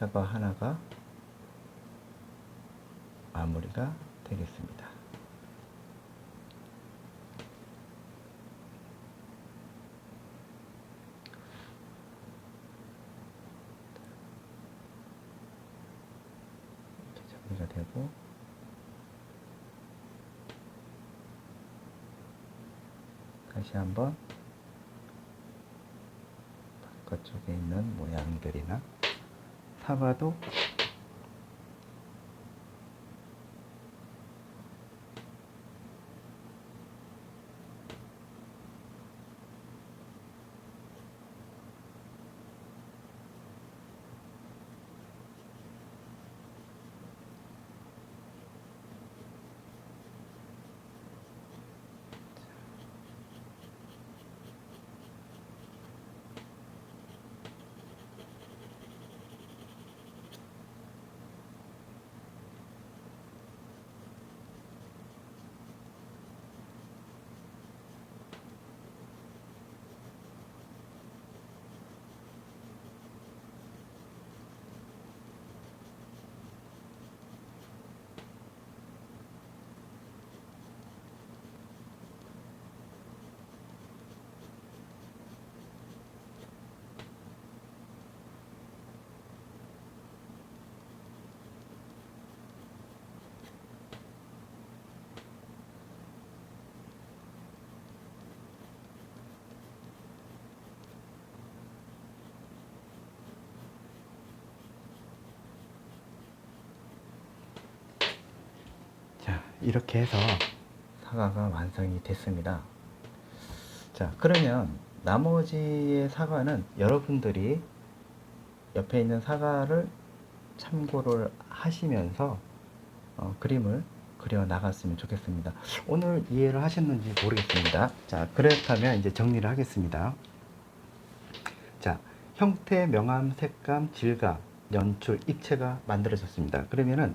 사과 하나가 마무리가 되겠습니다. 이렇게 정리가 되고, 다시 한번 바깥쪽에 있는 모양들이나 사과도 이렇게 해서 사과가 완성이 됐습니다. 자, 그러면 나머지의 사과는 여러분들이 옆에 있는 사과를 참고를 하시면서 그림을 그려 나갔으면 좋겠습니다. 오늘 이해를 하셨는지 모르겠습니다. 자, 그렇다면 이제 정리를 하겠습니다. 자, 형태, 명암, 색감, 질감, 연출, 입체가 만들어졌습니다. 그러면은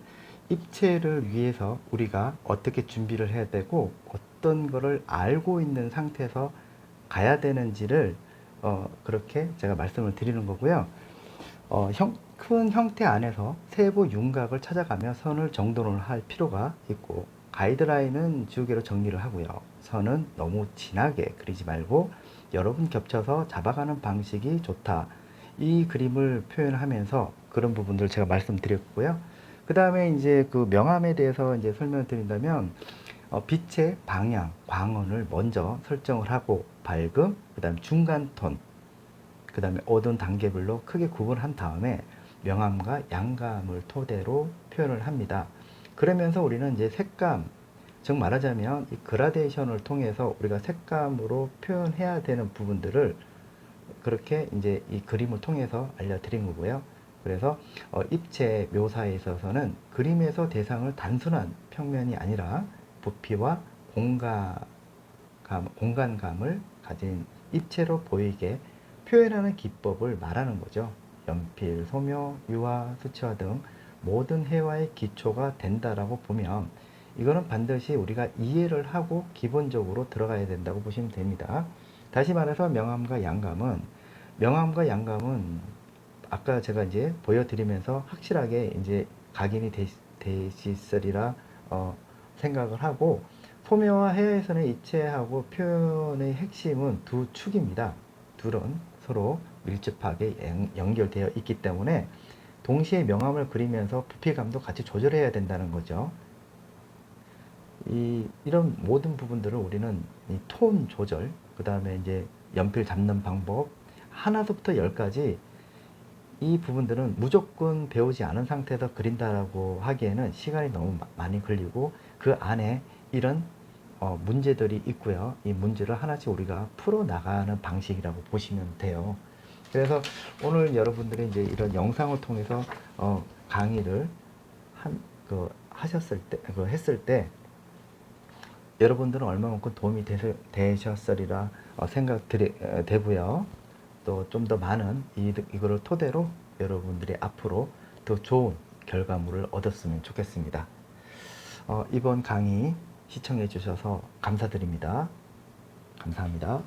입체를 위해서 우리가 어떻게 준비를 해야 되고 어떤 거를 알고 있는 상태에서 가야 되는지를 그렇게 제가 말씀을 드리는 거고요. 큰 형태 안에서 세부 윤곽을 찾아가며 선을 정돈을 할 필요가 있고, 가이드라인은 지우개로 정리를 하고요. 선은 너무 진하게 그리지 말고 여러 번 겹쳐서 잡아가는 방식이 좋다. 이 그림을 표현하면서 그런 부분들 제가 말씀드렸고요. 그 다음에 이제 그 명암에 대해서 이제 설명을 드린다면, 빛의 방향, 광원을 먼저 설정을 하고, 밝음, 그 다음 중간 톤, 그 다음에 어두운 단계별로 크게 구분한 다음에 명암과 양감을 토대로 표현을 합니다. 그러면서 우리는 이제 색감, 즉 말하자면 이 그라데이션을 통해서 우리가 색감으로 표현해야 되는 부분들을 그렇게 이제 이 그림을 통해서 알려드린 거고요. 그래서 입체 묘사에 있어서는 그림에서 대상을 단순한 평면이 아니라 부피와 공간감을 가진 입체로 보이게 표현하는 기법을 말하는 거죠. 연필, 소묘, 유화, 수채화 등 모든 회화의 기초가 된다라고 보면, 이거는 반드시 우리가 이해를 하고 기본적으로 들어가야 된다고 보시면 됩니다. 다시 말해서 명암과 양감은 아까 제가 이제 보여드리면서 확실하게 이제 각인이 되시으리라 생각을 하고, 소묘와 해외에서는 입체하고 표현의 핵심은 두 축입니다. 둘은 서로 밀접하게 연결되어 있기 때문에 동시에 명암을 그리면서 부피감도 같이 조절해야 된다는 거죠. 이런 모든 부분들을 우리는 이 톤 조절, 그 다음에 이제 연필 잡는 방법, 하나부터 열까지 이 부분들은 무조건 배우지 않은 상태에서 그린다라고 하기에는 시간이 너무 많이 걸리고, 그 안에 이런 문제들이 있고요. 이 문제를 하나씩 우리가 풀어나가는 방식이라고 보시면 돼요. 그래서 오늘 여러분들이 이제 이런 영상을 통해서 강의를 했을 때 여러분들은 얼마만큼 도움이 되셨으리라 생각되고요. 또 좀 더 많은 이거를 토대로 여러분들이 앞으로 더 좋은 결과물을 얻었으면 좋겠습니다. 이번 강의 시청해 주셔서 감사드립니다. 감사합니다.